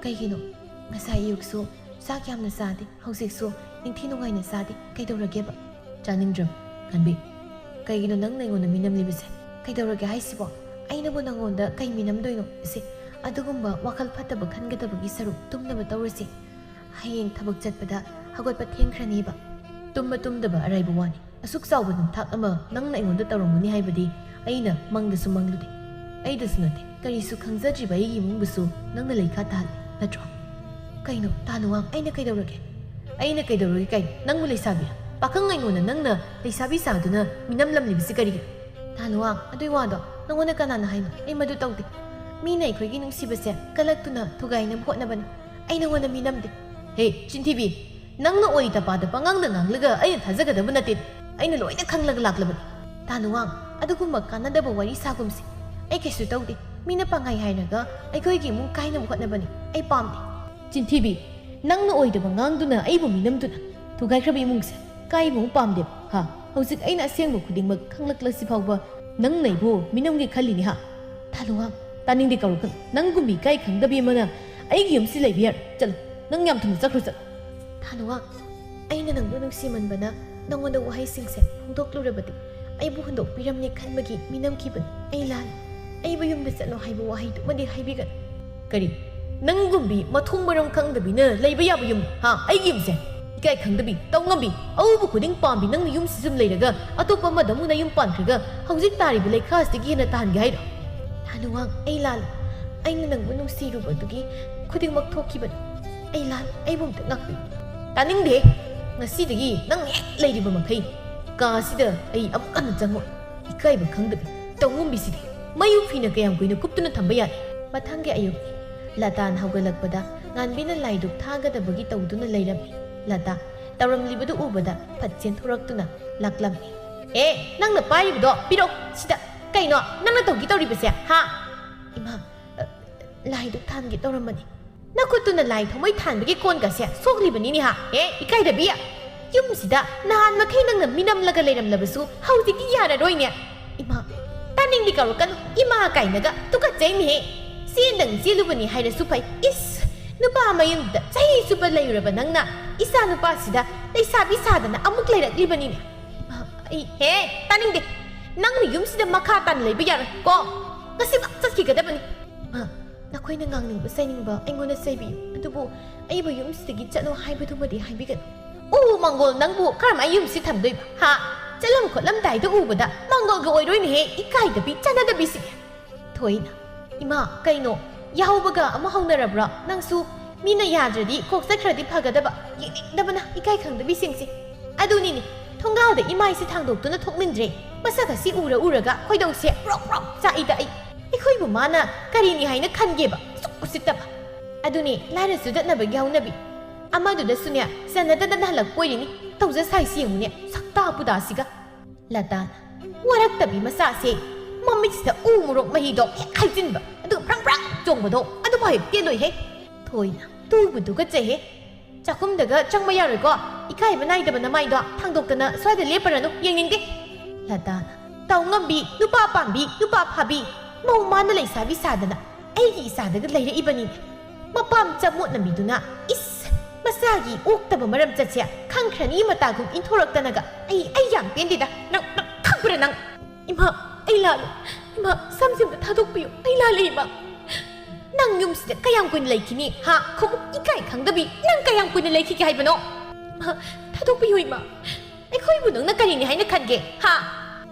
ꯀꯩꯒꯤꯅꯣ ꯉꯁꯥꯏ ꯑꯌꯨꯛꯁꯨ ꯆꯥꯛ ꯌꯥꯝꯅ ꯆꯥꯗꯦ ꯍꯧꯖꯤꯛꯁꯨ ꯅꯤꯡꯊꯤ ꯅꯨꯡꯉꯥꯏꯅ ꯆꯥꯗꯦ ꯀꯩꯗꯧꯔꯒꯦꯕ ꯆꯥꯅꯤꯡꯗ꯭ꯔꯕ ꯉꯥꯟꯕꯤ ꯀꯩꯒꯤꯅꯣ ꯅꯪꯅ ꯑꯩꯉꯣꯟꯗ ꯃꯤꯅꯝꯂꯤꯕꯁꯦ ꯀꯩꯗꯧꯔꯒꯦ ꯍꯥꯏꯁꯤꯕꯣ ꯑꯩꯅꯕꯨ ꯅꯪꯉꯣꯟꯗ ꯀꯩ ꯃꯤꯅꯝꯗꯣꯏꯅꯣ ꯏꯁꯦ ꯑꯗꯨꯒꯨꯝꯕ ꯋꯥꯈꯜ ꯐꯠꯇꯕ ꯈꯟꯒꯗꯕꯒꯤ ꯁꯔꯨꯛ ꯇꯨꯝꯅꯕ ꯇꯧꯔꯁꯤ ꯍꯌꯦꯡ ꯊꯕꯛ ꯆꯠꯄꯗ ꯍꯧꯒꯠꯄ ꯊꯦꯡꯈ꯭ꯔꯅꯦꯕ ꯇꯨꯝꯕ ꯇꯨꯝꯗꯕ ꯑꯔꯥꯏꯕ ꯋꯥꯅꯤ ꯑꯁꯨꯛ ꯆꯥꯎꯕ ꯅꯝꯊꯥꯛ ꯑꯃ ꯅꯪꯅ ꯑꯩꯉꯣꯟꯗ ꯇꯧꯔꯝꯒꯅꯤ ꯍꯥꯏꯕꯗꯤ ꯑꯩꯅ ꯃꯪꯗꯁꯨ ꯃꯪꯂꯨꯗꯦ ꯑꯩꯗꯁꯨ ꯅꯠꯇꯦ ꯀꯔꯤꯁꯨ ꯈꯪꯖꯗ꯭ꯔꯤꯕ ꯑꯩꯒꯤ ꯏꯃꯨꯡꯕꯨꯁꯨ ꯅꯪꯅ ꯂꯩꯈꯥ ꯇꯥꯍꯜꯂꯦ ꯅꯠꯇ꯭ꯔꯣ ꯀꯩꯅꯣ ꯇꯥꯅꯨꯋꯥꯡ ꯑꯩꯅ ꯀꯩꯗꯧꯔꯒꯦ ꯀꯩ ꯅꯪꯕꯨ ꯂꯩꯁꯥꯕꯤ ꯄꯥꯈꯪ ꯑꯩꯉꯣꯟꯗ ꯅꯪꯅ ꯂꯩꯁꯥꯕꯤ ꯁꯥꯗꯨꯅ ꯃꯤꯅꯝꯂꯝꯂꯤꯕꯁꯤ ꯀꯔꯤꯒꯤꯅꯣ ꯇꯥꯅꯨꯋꯥꯡ ꯑꯗꯨꯏ ꯋꯥꯗꯣ ꯅꯪꯉꯣꯟꯗ ꯀꯅꯥꯅ ꯍꯥꯏꯅꯣ ꯑꯩ ꯃꯗꯨ ꯇꯧꯗꯦ ꯃꯤꯅ ꯑꯩꯈꯣꯏꯒꯤ ꯅꯨꯡꯁꯤꯕꯁꯦ ꯀꯜꯂꯛꯇꯨꯅ ꯊꯨꯒꯥꯏꯅꯕ ꯍꯣꯠꯅꯕꯅꯤ ꯑꯩ ꯅꯪꯉꯣꯟꯗ ꯃꯤꯅꯝꯗꯦ ꯍꯦ ꯆꯤꯟꯊꯤꯕꯤ ꯅꯪꯅ ꯑꯣꯏ ꯇꯄꯥꯗ ꯄꯉꯥꯡꯗ ꯉꯥꯡꯂꯒ ꯑꯩꯅ ꯊꯥꯖꯒꯗꯕ ꯅꯠꯇꯦ ꯑꯩꯅ ꯂꯣꯏꯅ ꯈꯪꯂꯒ ꯂꯥꯛꯂꯕꯅꯤ ꯇꯥꯅꯨꯋꯥꯡ ꯑꯗꯨꯒꯨꯝꯕ ꯀꯥꯟꯅꯗꯕ ꯋꯥꯔꯤ ꯁꯥꯒꯨꯝꯁꯤ ꯑꯩ ꯀꯩꯁꯨ ꯇꯧꯗꯦ ꯃꯤꯅ ꯄꯥꯡꯉꯥꯏ ꯍꯥꯏꯔꯒ ꯑꯩꯈꯣꯏꯒꯤ ꯏꯃꯨꯡ ꯀꯥꯏꯅꯕ ꯍꯣꯠꯅꯕꯅꯤ ꯑꯩ ꯄꯥꯝꯗꯦ ꯆꯤꯟꯊꯤꯕꯤ ꯅꯪꯅ ꯑꯣꯏꯗꯕ ꯉꯥꯡꯗꯨꯅ ꯑꯩꯕꯨ ꯃꯤꯅꯝꯗꯨꯅ ꯊꯨꯒꯥꯏꯈ꯭ꯔꯕ ꯏꯃꯨꯡꯁꯦ ꯀꯥꯏꯕ ꯄꯥꯝꯗꯦꯕ ꯍꯥ ꯍꯧꯖꯤꯛ ꯑꯩꯅ ꯑꯁꯦꯡꯕ ꯈꯨꯗꯤꯡꯃꯛ ꯈꯪꯂꯛꯂꯁꯤ ꯐꯥꯎꯕ ꯅꯪꯅ ꯑꯩꯕꯨ ꯃꯤꯅꯝꯒꯦ ꯈꯜꯂꯤꯅꯤ ꯍꯥ ꯇꯥꯅꯨꯋꯥꯡ ꯇꯥꯅꯤꯡꯗꯦ ꯀꯧꯔꯛꯀꯅꯨ ꯅꯪꯒꯨꯝꯕ ꯏꯀꯥꯏ ꯈꯪꯗꯕꯤ ꯑꯃꯅ ꯑꯩꯒꯤ ꯌꯨꯝꯁꯤ ꯂꯩꯕ ꯌꯥꯔꯣꯏ ꯆꯠꯂꯣ ꯅꯪ ꯌꯥꯝ ꯊꯨꯅ ꯆꯠꯈ꯭ꯔꯣ ꯆꯠꯂꯣ ꯇꯥꯅꯨꯋꯥꯡ ꯑꯩꯅ ꯅꯪꯕꯨ ꯅꯨꯡꯁꯤꯃꯟꯕꯅ ꯅꯪꯉꯣꯟꯗ ꯋꯥꯍꯩꯁꯤꯡꯁꯦ ꯐꯣꯡꯗꯣꯛꯂꯨꯔꯕꯗꯤ ꯑꯩꯕꯨ ꯍꯨꯟꯗꯣꯛꯄꯤꯔꯝꯅꯤ ꯈꯟꯕꯒꯤ ꯃꯤꯅꯝꯈꯤꯕꯅꯤ ꯑꯩ ꯂꯥꯜꯂꯦ ꯑꯩꯕꯨ ꯌꯨꯝꯗ ꯆꯠꯂꯣ ꯍꯥꯏꯕ ꯋꯥꯍꯩꯗꯨꯃꯗꯤ ꯍꯥꯏꯕꯤꯒꯅꯨ ꯀꯔꯤ ꯅꯪꯒꯨꯝꯕꯤ ꯃꯊꯣꯡ ꯃꯔꯝ ꯈꯪꯗꯕꯤꯅ ꯂꯩꯕ ꯌꯥꯕ ꯌꯨꯝ ꯍꯥ ꯑꯩꯒꯤ ꯌꯨꯝꯁꯦ ꯏꯀꯥꯏ ꯈꯪꯗꯕꯤ ꯇꯧꯉꯝꯕꯤ ꯑꯎꯕ ꯈꯨꯗꯤꯡ ꯄꯥꯝꯕꯤ ꯅꯪꯅ ꯌꯨꯝꯁꯤ ꯁꯨꯝ ꯂꯩꯔꯒ ꯑꯇꯣꯞꯄ ꯑꯃꯗ ꯑꯃꯨꯛ ꯅꯌꯨꯝ ꯄꯥꯟꯈ꯭ꯔꯒ ꯍꯧꯖꯤꯛ ꯇꯥꯔꯤꯕ ꯂꯩꯈꯥꯁꯤꯗꯒꯤ ꯍꯦꯟꯅ ꯇꯥꯍꯟꯒꯦ ꯍꯥꯏꯔꯣ ꯇꯥꯅꯨꯋꯥꯡ ꯑꯩ ꯂꯥꯜꯂꯦ ꯑꯩꯅ ꯅꯪꯕꯨ ꯅꯨꯡꯁꯤꯔꯨꯕꯗꯨꯒꯤ ꯈꯨꯗꯤꯡꯃꯛ ꯊꯣꯛꯈꯤꯕꯅꯤ ꯑꯩ ꯂꯥꯜꯂꯦ ꯑꯩꯕꯨ ꯑꯝꯇ ꯉꯥꯛꯄꯤꯌꯨ ꯇꯥꯅꯤꯡꯗꯦ ꯉꯁꯤꯗꯒꯤ ꯅꯪ ꯍꯦꯛ ꯂꯩꯔꯤꯕ ꯃꯈꯩ ꯀꯥꯁꯤꯗ ꯑꯩ ꯑꯃꯨꯛ ꯍꯟꯅ ꯆꯪꯉꯣꯏ ꯏꯀꯥꯏꯕ ꯈꯪꯗꯕꯤ ꯇꯧꯉꯝꯕꯤꯁꯤꯗꯤ ꯃꯌꯨ ꯐꯤꯅ ꯀꯌꯥꯝ ꯀꯨꯏꯅ ꯀꯨꯞꯇꯨꯅ ꯊꯝꯕ ꯌꯥꯏ ꯃꯊꯪꯒꯤ ꯑꯌꯨꯛ ꯂꯇꯥꯅ ꯍꯧꯒꯠꯂꯛꯄꯗ ꯉꯥꯟꯕꯤꯅ ꯂꯥꯏꯗꯨꯛ ꯊꯥꯒꯗꯕꯒꯤ ꯇꯧꯗꯨꯅ ꯂꯩꯔꯝꯃꯤ ꯂꯇꯥ ꯇꯧꯔꯝꯂꯤꯕꯗꯨ ꯎꯕꯗ ꯐꯠ ꯆꯦꯟꯊꯣꯔꯛꯇꯨꯅ ꯂꯥꯛꯂꯝꯃꯤ ꯅꯪꯅ ꯄꯥꯏꯔꯤꯕꯗꯣ ꯄꯤꯔꯛꯑꯣ ꯁꯤꯗ ꯀꯩꯅꯣ ꯅꯪꯅ ꯇꯧꯒꯦ ꯇꯧꯔꯤꯕꯁꯦ ꯍꯥ ꯏꯃꯥ ꯂꯥꯏꯗꯨꯛ ꯊꯥꯟꯒꯦ ꯇꯧꯔꯝꯕꯅꯤ ꯅꯈꯨꯠꯇꯨꯅ ꯂꯥꯏ ꯊꯥꯎꯃꯩ ꯊꯥꯟꯕꯒꯤ ꯀꯣꯟꯒꯁꯦ ꯁꯣꯛꯂꯤꯕꯅꯤꯅꯦ ꯍꯥ ꯏꯀꯥꯏꯗꯕꯤ ꯌꯨꯝꯁꯤꯗ ꯅꯍꯥꯟ ꯃꯈꯩ ꯅꯪꯅ ꯃꯤꯅꯝꯂꯒ ꯂꯩꯔꯝꯂꯕꯁꯨ ꯍꯧꯖꯤꯛꯇꯤ ꯌꯥꯔꯔꯣꯏꯅꯦ ꯏꯃꯥ ꯇꯥꯅꯤꯡꯗꯤ ꯀꯧꯔꯛꯀꯅꯨ ꯏꯃꯥ ꯀꯥꯏꯅꯒ ꯇꯨꯀꯠꯆꯩꯅꯦꯍꯦ ꯆꯦꯟꯗꯪ ꯆꯦꯜꯂꯨꯕꯅꯤ ꯍꯥꯏꯔꯁꯨ ꯐꯩ ꯏꯁ ꯅꯨꯄꯥ ꯃꯌꯨꯝꯗ ꯆꯍꯤ ꯆꯨꯞꯄ ꯂꯩꯔꯨꯔꯕ ꯅꯪꯅ ꯏꯆꯥ ꯅꯨꯄꯥꯁꯤꯗ ꯂꯩꯁꯥꯕꯤ ꯁꯥꯗꯅ ꯑꯃꯨꯛ ꯂꯩꯔꯛꯂꯤꯕꯅꯤꯅꯦ ꯑꯩ ꯇꯥꯅꯤꯡꯗꯦ ꯅꯪꯅ ꯌꯨꯝꯁꯤꯗ ꯃꯈꯥ ꯇꯥꯅ ꯂꯩꯕ ꯌꯥꯔꯣꯏ ꯀꯣ ꯉꯁꯤꯃꯛ ꯆꯠꯈꯤꯒꯗꯕꯅꯤ ꯅꯈꯣꯏꯅ ꯉꯥꯡꯅꯤꯡꯕ ꯆꯩꯅꯤꯡꯕ ꯑꯩꯉꯣꯟꯗ ꯆꯩꯕꯤꯌꯨ ꯑꯗꯨꯕꯨ ꯑꯩꯕꯨ ꯌꯨꯝꯁꯤꯗꯒꯤ ꯆꯠꯂꯣ ꯍꯥꯏꯕꯗꯨꯃꯗꯤ ꯍꯥꯏꯕꯤꯒꯅꯨ ꯃꯪꯒꯣꯜ ꯅꯪꯕꯨ ꯀꯔꯝꯍꯥꯏꯅ ꯌꯨꯝꯁꯤ ꯊꯝꯗꯣꯏꯕ ꯍꯥ ꯆꯠꯂꯝ ꯈꯣꯠꯂꯝꯗꯥꯏꯗ ꯎꯕꯗ ꯃꯪꯒꯣꯜꯒ ꯑꯣꯏꯔꯣꯏꯅꯦꯍꯦ ꯏꯀꯥꯏꯗꯕꯤ ꯆꯠꯅꯗꯕꯤꯁꯤ ꯊꯣꯏꯅ ꯏꯃꯥ ꯀꯩꯅꯣ ꯌꯥꯍꯧꯕꯒ ꯑꯃ ꯍꯧꯅꯔꯕ꯭ꯔꯥ ꯅꯪꯁꯨ ꯃꯤꯅ ꯌꯥꯗ꯭ꯔꯗꯤ ꯀꯣꯛ ꯆꯠꯈ꯭ꯔꯗꯤ ꯐꯒꯗꯕ ꯌꯦꯡꯅꯤꯡꯗꯕꯅ ꯏꯀꯥꯏ ꯈꯪꯗꯕꯤꯁꯤꯡꯁꯤ ꯑꯗꯨꯅꯤꯅꯦ ꯊꯣꯡꯒꯥꯜꯗ ꯏꯃꯥꯏꯁꯤ ꯊꯥꯡꯗꯣꯛꯇꯨꯅ ꯊꯣꯛꯅꯤꯡꯗ꯭ꯔꯦ ꯃꯁꯛ ꯑꯁꯤ ꯎꯔꯒ ꯈꯣꯏꯗꯧꯁꯦ ꯄ꯭ꯔꯣꯛ ꯄ꯭ꯔꯣꯛ ꯆꯥꯛꯏꯗ ꯑꯩꯈꯣꯏꯕꯨ ꯃꯥꯅ ꯀꯔꯤꯅꯤ ꯍꯥꯏꯅ ꯈꯟꯒꯦꯕ ꯁꯨꯛ ꯎꯁꯤꯠꯇꯕ ꯑꯗꯨꯅꯦ ꯂꯥꯏꯔꯁꯨ ꯗꯠꯅꯕꯒꯤ ꯍꯧꯅꯕꯤ ꯑꯃꯗꯨꯗꯁꯨꯅꯦ ꯆꯟꯅꯗꯗꯅ ꯍꯜꯂꯛꯄꯣꯏꯔꯤꯅꯤ ꯇꯧꯖ ꯁꯥꯏꯁꯤ ꯌꯦꯡꯉꯨꯅꯦ ꯁꯛꯇꯥ ꯄꯨꯗꯥꯁꯤꯒ ꯂꯇꯥꯅ ꯋꯥꯔꯛꯇꯕꯤ ꯃꯆꯥꯁꯦ ꯃꯃꯤꯠꯁꯤꯗ ꯎ ꯃꯣꯔꯣꯛ ꯃꯍꯤꯗꯣ ꯍꯦꯛ ꯍꯩꯖꯤꯟꯕ ꯑꯗꯨꯒ ꯐ꯭ꯔꯪ ꯐ꯭ꯔꯪ ꯆꯣꯡꯕꯗꯣ ꯑꯗꯨꯐꯥꯎ ꯍꯦꯛ ꯄꯦꯜꯂꯣꯏꯍꯦ ꯊꯣꯏꯅ ꯇꯨꯕꯗꯨꯒ ꯆꯩꯍꯦ ꯆꯥꯛꯈꯨꯝꯗꯒ ꯆꯪꯕ ꯌꯥꯔꯣꯏꯀꯣ ꯏꯀꯥꯏꯕ ꯅꯥꯏꯗꯕ ꯅꯃꯥꯏꯗꯣ ꯊꯥꯡꯗꯣꯛꯇꯅ ꯁ꯭ꯋꯥꯏꯗ ꯂꯦꯞꯄꯔꯅꯨ ꯌꯦꯡꯅꯤꯡꯗꯦ ꯂꯇꯥꯅ ꯇꯧꯉꯝꯕꯤ ꯅꯨꯄꯥ ꯄꯥꯝꯕꯤ ꯅꯨꯄా ꯐꯥꯕꯤ ꯃꯧ ꯃꯥꯅ ꯂꯩꯁꯥꯕꯤ ꯁꯥꯗꯅ ꯑꯩꯒꯤ ꯏꯆꯥꯗꯒ ꯂꯩꯔꯛꯏꯕꯅꯤꯅꯦ ꯃꯄꯥꯝ ꯆꯃꯣꯠꯅꯕꯤꯗꯨꯅ ꯏꯁ ꯃꯆꯥꯒꯤ ꯑꯣꯛꯇꯕ ꯃꯔꯝ ꯆꯠꯁꯦ ꯈꯪꯈ꯭ꯔꯅꯤ ꯃꯇꯥꯒꯨꯝ ꯏꯟꯊꯣꯔꯛꯇꯅꯒ ꯑꯩ ꯌꯥꯝ ꯄꯦꯟꯗꯦꯗ ꯅꯪ ꯈꯪꯕ꯭ꯔꯥ ꯅꯪ ꯏꯃꯥ ꯑꯩ ꯂꯥꯜꯂꯦ ꯏꯃꯥ ꯁꯝꯁꯤꯝꯇ ꯊꯥꯗꯣꯛꯄꯤꯌꯨ ꯑꯩ ꯂꯥꯜꯂꯦ ꯏꯃꯥ ꯅꯪ ꯌꯨꯝꯁꯤꯗ ꯀꯌꯥꯝ ꯀꯨꯏꯅ ꯂꯩꯈꯤꯅꯤ ꯍꯥ ꯈꯨꯃꯨꯛ ꯏꯀꯥꯏ ꯈꯪꯗꯕꯤ ꯅꯪ ꯀꯌꯥꯝ ꯀꯨꯏꯅ ꯂꯩꯈꯤꯒꯦ ꯍꯥꯏꯕꯅꯣ ꯊꯥꯗꯣꯛꯄꯤꯌꯨ ꯏꯃꯥ ꯑꯩꯈꯣꯏꯕꯨ ꯅꯪꯅ ꯀꯔꯤꯅꯤ ꯍꯥꯏꯅ ꯈꯟꯒꯦ ꯍꯥ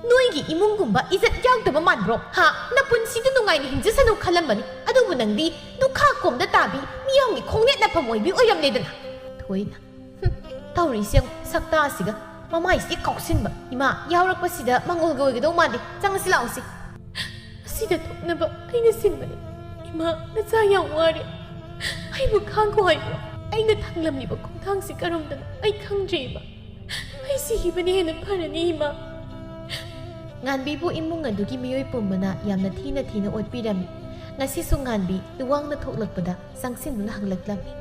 ꯅꯣꯏꯒꯤ ꯏꯃꯨꯡꯒꯨꯝꯕ ꯏꯖꯠ ꯌꯥꯎꯗꯕ ꯃꯥꯟꯕ꯭ꯔꯣ ꯍꯥ ꯅꯄꯨꯟꯁꯤꯗ ꯅꯨꯡꯉꯥꯏꯅ ꯍꯤꯡꯖꯁꯅꯨ ꯈꯜꯂꯝꯕꯅꯤ ꯑꯗꯨꯕꯨ ꯅꯪꯗꯤ ꯂꯨꯈꯥ ꯀꯣꯝꯗ ꯇꯥꯕꯤ ꯃꯤꯌꯥꯝꯒꯤ ꯈꯣꯡꯅꯦꯠꯅꯐꯝ ꯑꯣꯏꯕꯤ ꯑꯣꯏꯔꯝꯂꯦꯗꯅ ꯊꯣꯏꯅ ꯇꯧꯔꯤꯁꯦ ꯁꯛꯇꯥꯁꯤꯒ ꯃꯃꯥꯏꯁꯤ ꯀꯥꯎꯁꯤꯟꯕ ꯏꯃꯥ ꯌꯥꯎꯔꯛꯄꯁꯤꯗ ꯃꯪꯒꯣꯜꯒ ꯑꯣꯏꯒꯗꯧ ꯃꯥꯟꯗꯦ ꯆꯪꯉꯁꯤ ꯂꯥꯛꯎꯁꯤ ꯑꯁꯤꯗ ꯊꯣꯛꯅꯕ ꯑꯩꯅ ꯁꯤꯟꯕꯅꯤ ꯏꯃꯥ ꯅꯆꯥ ꯌꯥꯝ ꯋꯥꯔꯦ ꯑꯩꯕꯨ ꯈꯥꯡꯈꯣ ꯍꯥꯏꯕ꯭ꯔꯣ ꯑꯩꯅ ꯊꯥꯡꯂꯝꯂꯤꯕ ꯈꯣꯡꯊꯥꯡꯁꯤ ꯀꯔꯝꯗꯅꯣ ꯑꯩ ꯈꯪꯗ꯭ꯔꯦ ꯏꯃꯥ ꯑꯩ ꯁꯤꯈꯤꯕꯅ ꯍꯦꯟꯅ ꯐꯔꯅꯤ ꯏꯃꯥ ꯉꯥꯟꯕꯤꯕꯨ ꯏꯃꯨꯡ ꯑꯗꯨꯒꯤ ꯃꯤꯑꯣꯏ ꯄꯨꯝꯕꯅ ꯌꯥꯝꯅ ꯊꯤꯅ ꯑꯣꯠꯄꯤꯔꯝꯃꯤ ꯉꯁꯤꯁꯨ ꯉꯥꯟꯕꯤ ꯂꯨꯋꯥꯡꯅ ꯊꯣꯛꯂꯛꯄꯗ ꯆꯪꯁꯤꯟꯗꯨꯅ ꯍꯪꯂꯛꯂꯝꯃꯤ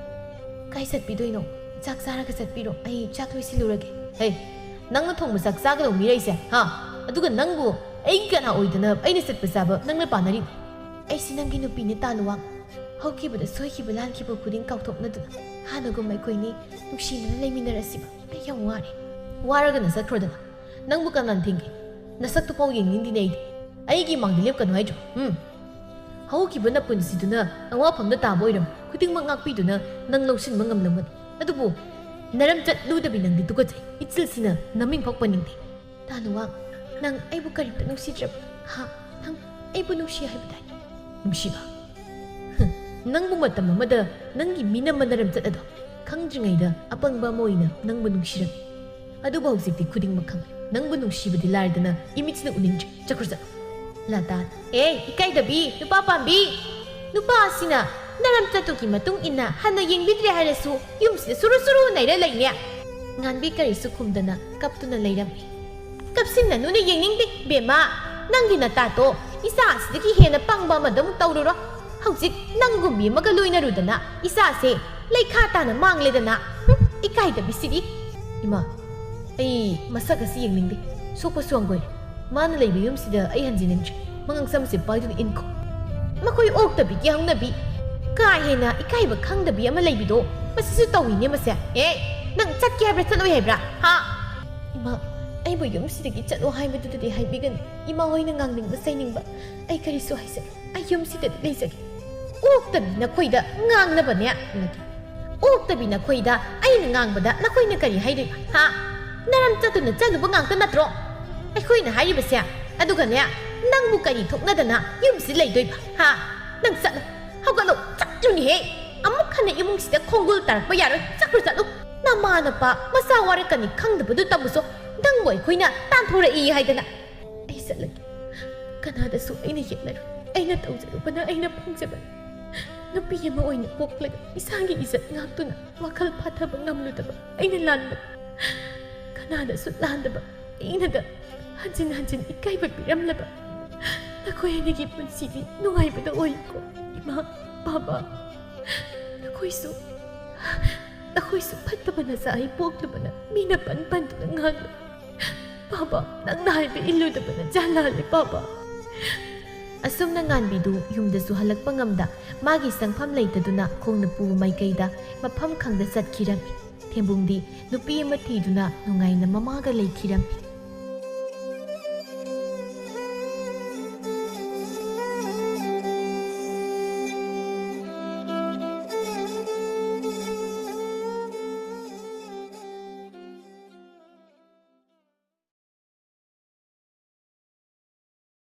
ꯀꯥꯏ ꯆꯠꯄꯤꯗꯣꯏꯅꯣ ꯆꯥꯛ ꯆꯥꯔꯒ ꯆꯠꯄꯤꯔꯣ ꯑꯩ ꯆꯥꯛ ꯂꯣꯏꯁꯤꯜꯂꯨꯔꯒꯦ ꯅꯪꯅ ꯊꯣꯡꯕ ꯆꯥꯛ ꯆꯥꯒꯗꯧ ꯃꯤꯔꯩꯁꯦ ꯍꯥ ꯑꯗꯨꯒ ꯅꯪꯕꯨ ꯑꯩꯒꯤ ꯀꯅꯥ ꯑꯣꯏꯗꯅ ꯑꯩꯅ ꯆꯠꯄ ꯆꯥꯕ ꯅꯪꯅ ꯄꯥꯅꯔꯤꯕ ꯑꯩꯁꯤ ꯅꯪꯒꯤ ꯅꯨꯄꯤꯅꯤ ꯇꯥꯂꯨꯋꯥꯡ ꯍꯧꯈꯤꯕꯗ ꯁꯣꯏꯈꯤꯕ ꯂꯥꯟꯈꯤꯕ ꯈꯨꯗꯤꯡ ꯀꯥꯎꯊꯣꯛꯅꯗꯨꯅ ꯍꯥꯟꯅꯒꯨꯝ ꯑꯩꯈꯣꯏꯅꯤ ꯅꯨꯡꯁꯤꯅꯅ ꯂꯩꯃꯤꯟꯅꯔꯁꯤꯕ ꯑꯩ ꯌꯥꯝ ꯋꯥꯔꯒꯅ ꯆꯠꯈ꯭ꯔꯣꯗꯅ ꯅꯪꯕꯨ ꯀꯅꯥꯅ ꯊꯤꯡꯒꯦ ꯅꯁꯛꯇꯨ ꯐꯥꯎ ꯌꯦꯡꯅꯤꯡꯗꯤꯅꯦ ꯑꯩꯒꯤ ꯃꯥꯡꯗ ꯂꯦꯞꯀꯅꯨ ꯍꯥꯏꯗ꯭ꯔꯣ ꯍꯧꯈꯤꯕ ꯅꯄꯨꯟꯁꯤꯗꯨꯅ ꯑꯋꯥꯐꯝꯗ ꯇꯥꯕ ꯑꯣꯏꯔꯝ ꯈꯨꯗꯤꯡꯃꯛ ꯉꯥꯛꯄꯤꯗꯨꯅ ꯅꯪ ꯂꯧꯁꯤꯟꯕ ꯉꯝꯂꯝꯒꯅꯤ ꯑꯗꯨꯕꯨ ꯅꯔꯝꯆꯠ ꯂꯨꯗꯕꯤ ꯅꯪꯗꯤ ꯇꯨꯀꯠꯆꯩ ꯏꯆꯤꯜꯁꯤꯅ ꯅꯃꯤꯡ ꯐꯥꯎ ꯄꯟꯅꯤꯡꯗꯦ ꯇꯥꯅꯨꯋꯥꯡ ꯅꯪ ꯑꯩꯕꯨ ꯀꯔꯤꯝꯇ ꯅꯨꯡꯁꯤꯗ꯭ꯔꯕ ꯍꯥ ꯅꯪ ꯑꯩꯕꯨ ꯅꯨꯡꯁꯤ ꯍꯥꯏꯕ ꯇꯥꯏ ꯅꯨꯡꯁꯤꯕ ꯅꯪꯕꯨ ꯃꯇꯝ ꯑꯃꯗ ꯅꯪꯒꯤ ꯃꯤꯅꯝꯕ ꯅꯔꯝꯆꯠ ꯑꯗꯣ ꯈꯪꯗ꯭ꯔꯤꯉꯩꯗ ꯑꯄꯪꯕ ꯑꯃ ꯑꯣꯏꯅ ꯅꯪꯕꯨ ꯅꯨꯡꯁꯤꯔꯝꯃꯤ ꯑꯗꯨꯕꯨ ꯍꯧꯖꯤꯛꯇꯤ ꯈꯨꯗꯤꯡꯃꯛ ꯈꯪꯉꯦ ꯅꯪꯕꯨ ꯅꯨꯡꯁꯤꯕꯗꯤ ꯂꯥꯏꯔꯗꯅ ꯏꯃꯤꯠꯁꯤꯅ ꯎꯅꯤꯡꯗ꯭ꯔꯦ ꯆꯠꯈ꯭ꯔꯣ ꯆꯠꯂꯣ ꯂꯥꯇꯥꯟ ꯏꯀꯥꯏꯗꯕꯤ ꯅꯨꯄꯥ ꯄꯥꯝꯕꯤ ꯅꯨꯄꯥ ꯑꯁꯤꯅ ꯅꯔꯝꯆꯠꯇꯨꯒꯤ ꯃꯇꯨꯡ ꯏꯟꯅ ꯍꯟꯅ ꯌꯦꯡꯕꯤꯗ꯭ꯔꯦ ꯍꯥꯏꯔꯁꯨ ꯌꯨꯝꯁꯤꯗ ꯁꯨꯔꯨ ꯁꯨꯔꯨ ꯅꯩꯔ ꯂꯩꯅꯦ ꯉꯥꯟꯕꯤ ꯀꯔꯤꯁꯨ ꯈꯨꯝꯗꯅ ꯀꯞꯇꯨꯅ ꯂꯩꯔꯝꯃꯤ ꯀꯞꯁꯤꯟꯅꯅꯨꯅ ꯌꯦꯡꯅꯤꯡꯗꯦ ꯕꯦꯝꯃ ꯅꯪꯒꯤ ꯅꯇꯥꯗꯣ ꯏꯆꯥ ꯑꯁꯤꯗꯒꯤ ꯍꯦꯟꯅ ꯄꯪꯕ ꯑꯃꯗ ꯑꯃꯨꯛ ꯇꯧꯔꯨꯔꯣ ꯍꯧꯖꯤꯛ ꯅꯪꯒꯨꯝꯕꯤ ꯑꯃꯒ ꯂꯣꯏꯅꯔꯨꯗꯅ ꯏꯆꯥꯁꯦ ꯂꯩꯈꯥ ꯇꯥꯅ ꯃꯥꯡꯂꯦꯗꯅ ꯏꯀꯥꯏꯗꯕꯤꯁꯤꯗꯤ ꯏꯃꯥ ꯑꯩ ꯃꯁꯛ ꯑꯁꯤ ꯌꯦꯡꯅꯤꯡꯗꯦ ꯁꯣꯛꯄꯁꯨ ꯍꯪꯒꯣꯏꯔꯦ ꯃꯥꯅ ꯂꯩꯕ ꯌꯨꯝꯁꯤꯗ ꯑꯩ ꯍꯟꯖꯤꯟꯅꯤꯡꯗ꯭ꯔꯦ ꯃꯉꯥꯡꯁꯝꯁꯦ ꯄꯥꯏꯗꯨꯅ ꯏꯟꯈꯣ ꯃꯈꯣꯏ ꯑꯣꯛꯇꯕꯤꯒꯤ ꯍꯧꯅꯕꯤ ꯀꯥ ꯍꯦꯟꯅ ꯏꯀꯥꯏꯕ ꯈꯪꯗꯕꯤ ꯑꯃ ꯂꯩꯕꯤꯗꯣ ꯃꯁꯤꯁꯨ ꯇꯧꯏꯅꯦ ꯃꯁꯦ ꯅꯪ ꯆꯠꯀꯦ ꯍꯥꯏꯕ꯭ꯔꯥ ꯆꯠꯂꯣꯏ ꯍꯥꯏꯕ꯭ꯔꯥ ꯍꯥ ꯏꯃꯥ ꯑꯩꯕꯨ ꯌꯨꯝꯁꯤꯗꯒꯤ ꯆꯠꯂꯣ ꯍꯥꯏꯕꯗꯨꯗꯗꯤ ꯍꯥꯏꯕꯤꯒꯅꯨ ꯏꯃꯥ ꯍꯣꯏꯅ ꯉꯥꯡꯅꯤꯡꯕ ꯆꯩꯅꯤꯡꯕ ꯑꯩ ꯀꯔꯤꯁꯨ ꯍꯥꯏꯖꯔꯦ ꯑꯩ ꯌꯨꯝꯁꯤꯗꯗꯤ ꯂꯩꯖꯒꯦ ꯑꯣꯛꯇꯕꯤ ꯅꯈꯣꯏꯗ ꯉꯥꯡꯅꯕꯅꯦ ꯑꯣꯛꯇꯕꯤ ꯅꯈꯣꯏꯗ ꯑꯩꯅ ꯉꯥꯡꯕꯗ ꯅꯈꯣꯏꯅ ꯀꯔꯤ ꯍꯥꯏꯗꯣꯏꯕ ꯍꯥ ꯅꯔꯝ ꯆꯠꯇꯨꯅ ꯆꯠꯂꯨꯕ ꯉꯥꯛꯇ ꯅꯠꯇ꯭ꯔꯣ ꯑꯩꯈꯣꯏꯅ ꯍꯥꯏꯔꯤꯕꯁꯦ ꯑꯗꯨꯒꯅꯦ ꯅꯪꯕꯨ ꯀꯔꯤ ꯊꯣꯛꯅꯗꯅ ꯌꯨꯝꯁꯤ ꯂꯩꯗꯣꯏꯕ ꯍꯥ ꯅꯪ ꯆꯠꯂꯣ ꯍꯧꯒꯠꯂꯣ ꯆꯠꯂꯨꯅꯤꯍꯦ ꯑꯃꯨꯛ ꯍꯟꯅ ꯏꯃꯨꯡꯁꯤꯗ ꯈꯣꯡꯒꯨꯜ ꯇꯥꯔꯛꯄ ꯌꯥꯔꯣꯏ ꯆꯠꯈ꯭ꯔꯣ ꯆꯠꯂꯨ ꯅꯃꯥ ꯅꯄꯥ ꯃꯆꯥ ꯋꯥꯔꯛꯀꯅꯤ ꯈꯪꯗꯕꯗꯨ ꯇꯝꯃꯨꯁꯨ ꯅꯪꯕꯨ ꯑꯩꯈꯣꯏꯅ ꯇꯥꯟꯊꯣꯔꯛꯏ ꯍꯥꯏꯗꯅ ꯑꯩ ꯆꯠꯂꯒꯦ ꯀꯅꯥꯗꯁꯨ ꯑꯩꯅ ꯌꯦꯠꯂꯔꯣꯏ ꯑꯩꯅ ꯇꯧꯖꯔꯨꯕꯅ ꯑꯩꯅ ꯐꯪꯖꯕꯅꯤ ꯅꯨꯄꯤ ꯑꯃ ꯑꯣꯏꯅ ꯄꯣꯛꯂꯒ ꯏꯁꯥꯒꯤ ꯏꯖꯠ ꯉꯥꯛꯇꯨꯅ ꯋꯥꯈꯜ ꯐꯥꯊꯕ ꯉꯝꯂꯨꯗꯕ ꯑꯩꯅ ꯂꯥꯟꯕꯅꯤ ꯀꯅꯥꯗꯁꯨ ꯂꯥꯟꯗꯕ ꯑꯩꯅꯗ ꯍꯟꯖꯤꯟ ꯍꯟꯖꯤꯟ ꯏꯀꯥꯏꯕ ꯄꯤꯔꯝꯂꯕ ꯅꯈꯣꯏ ꯑꯅꯤꯒꯤ ꯄꯨꯟꯁꯤꯗꯤ ꯅꯨꯡꯉꯥꯏꯕꯗ ꯑꯣꯏꯀꯣ ꯏꯃꯥ ꯕꯥꯕꯥ ꯅꯈꯣꯏꯁꯨ ꯐꯠꯇꯕ ꯅꯆꯥ ꯑꯩ ꯄꯣꯛꯂꯨꯕꯅ ꯃꯤꯅ ꯄꯟꯗꯨꯅ ꯉꯥꯡꯕ ꯕꯥꯕꯥ ꯅꯪꯅ ꯍꯥꯏꯕ ꯏꯜꯂꯨꯗꯕꯅ ꯖꯥꯂꯥꯜꯂꯦ ꯕꯥꯕꯥ ꯑꯁꯨꯝꯅ ꯉꯥꯟꯕꯤꯗꯨ ꯌꯨꯝꯗꯁꯨ ꯍꯜꯂꯛꯄ ꯉꯝꯗ ꯃꯥꯒꯤ ꯁꯪꯐꯝ ꯂꯩꯇꯗꯨꯅ ꯈꯣꯡꯅ ꯄꯨꯕ ꯃꯥꯏꯀꯩꯗ ꯃꯐꯝ ꯈꯪꯗ ꯆꯠꯈꯤꯔꯝꯃꯤ ꯊꯦꯝꯕꯨꯡꯗꯤ ꯅꯨꯄꯤ ꯑꯃ ꯊꯤꯗꯨꯅ ꯅꯨꯡꯉꯥꯏꯅ ꯃꯃꯥꯒ ꯂꯩꯈꯤꯔꯝꯃꯤ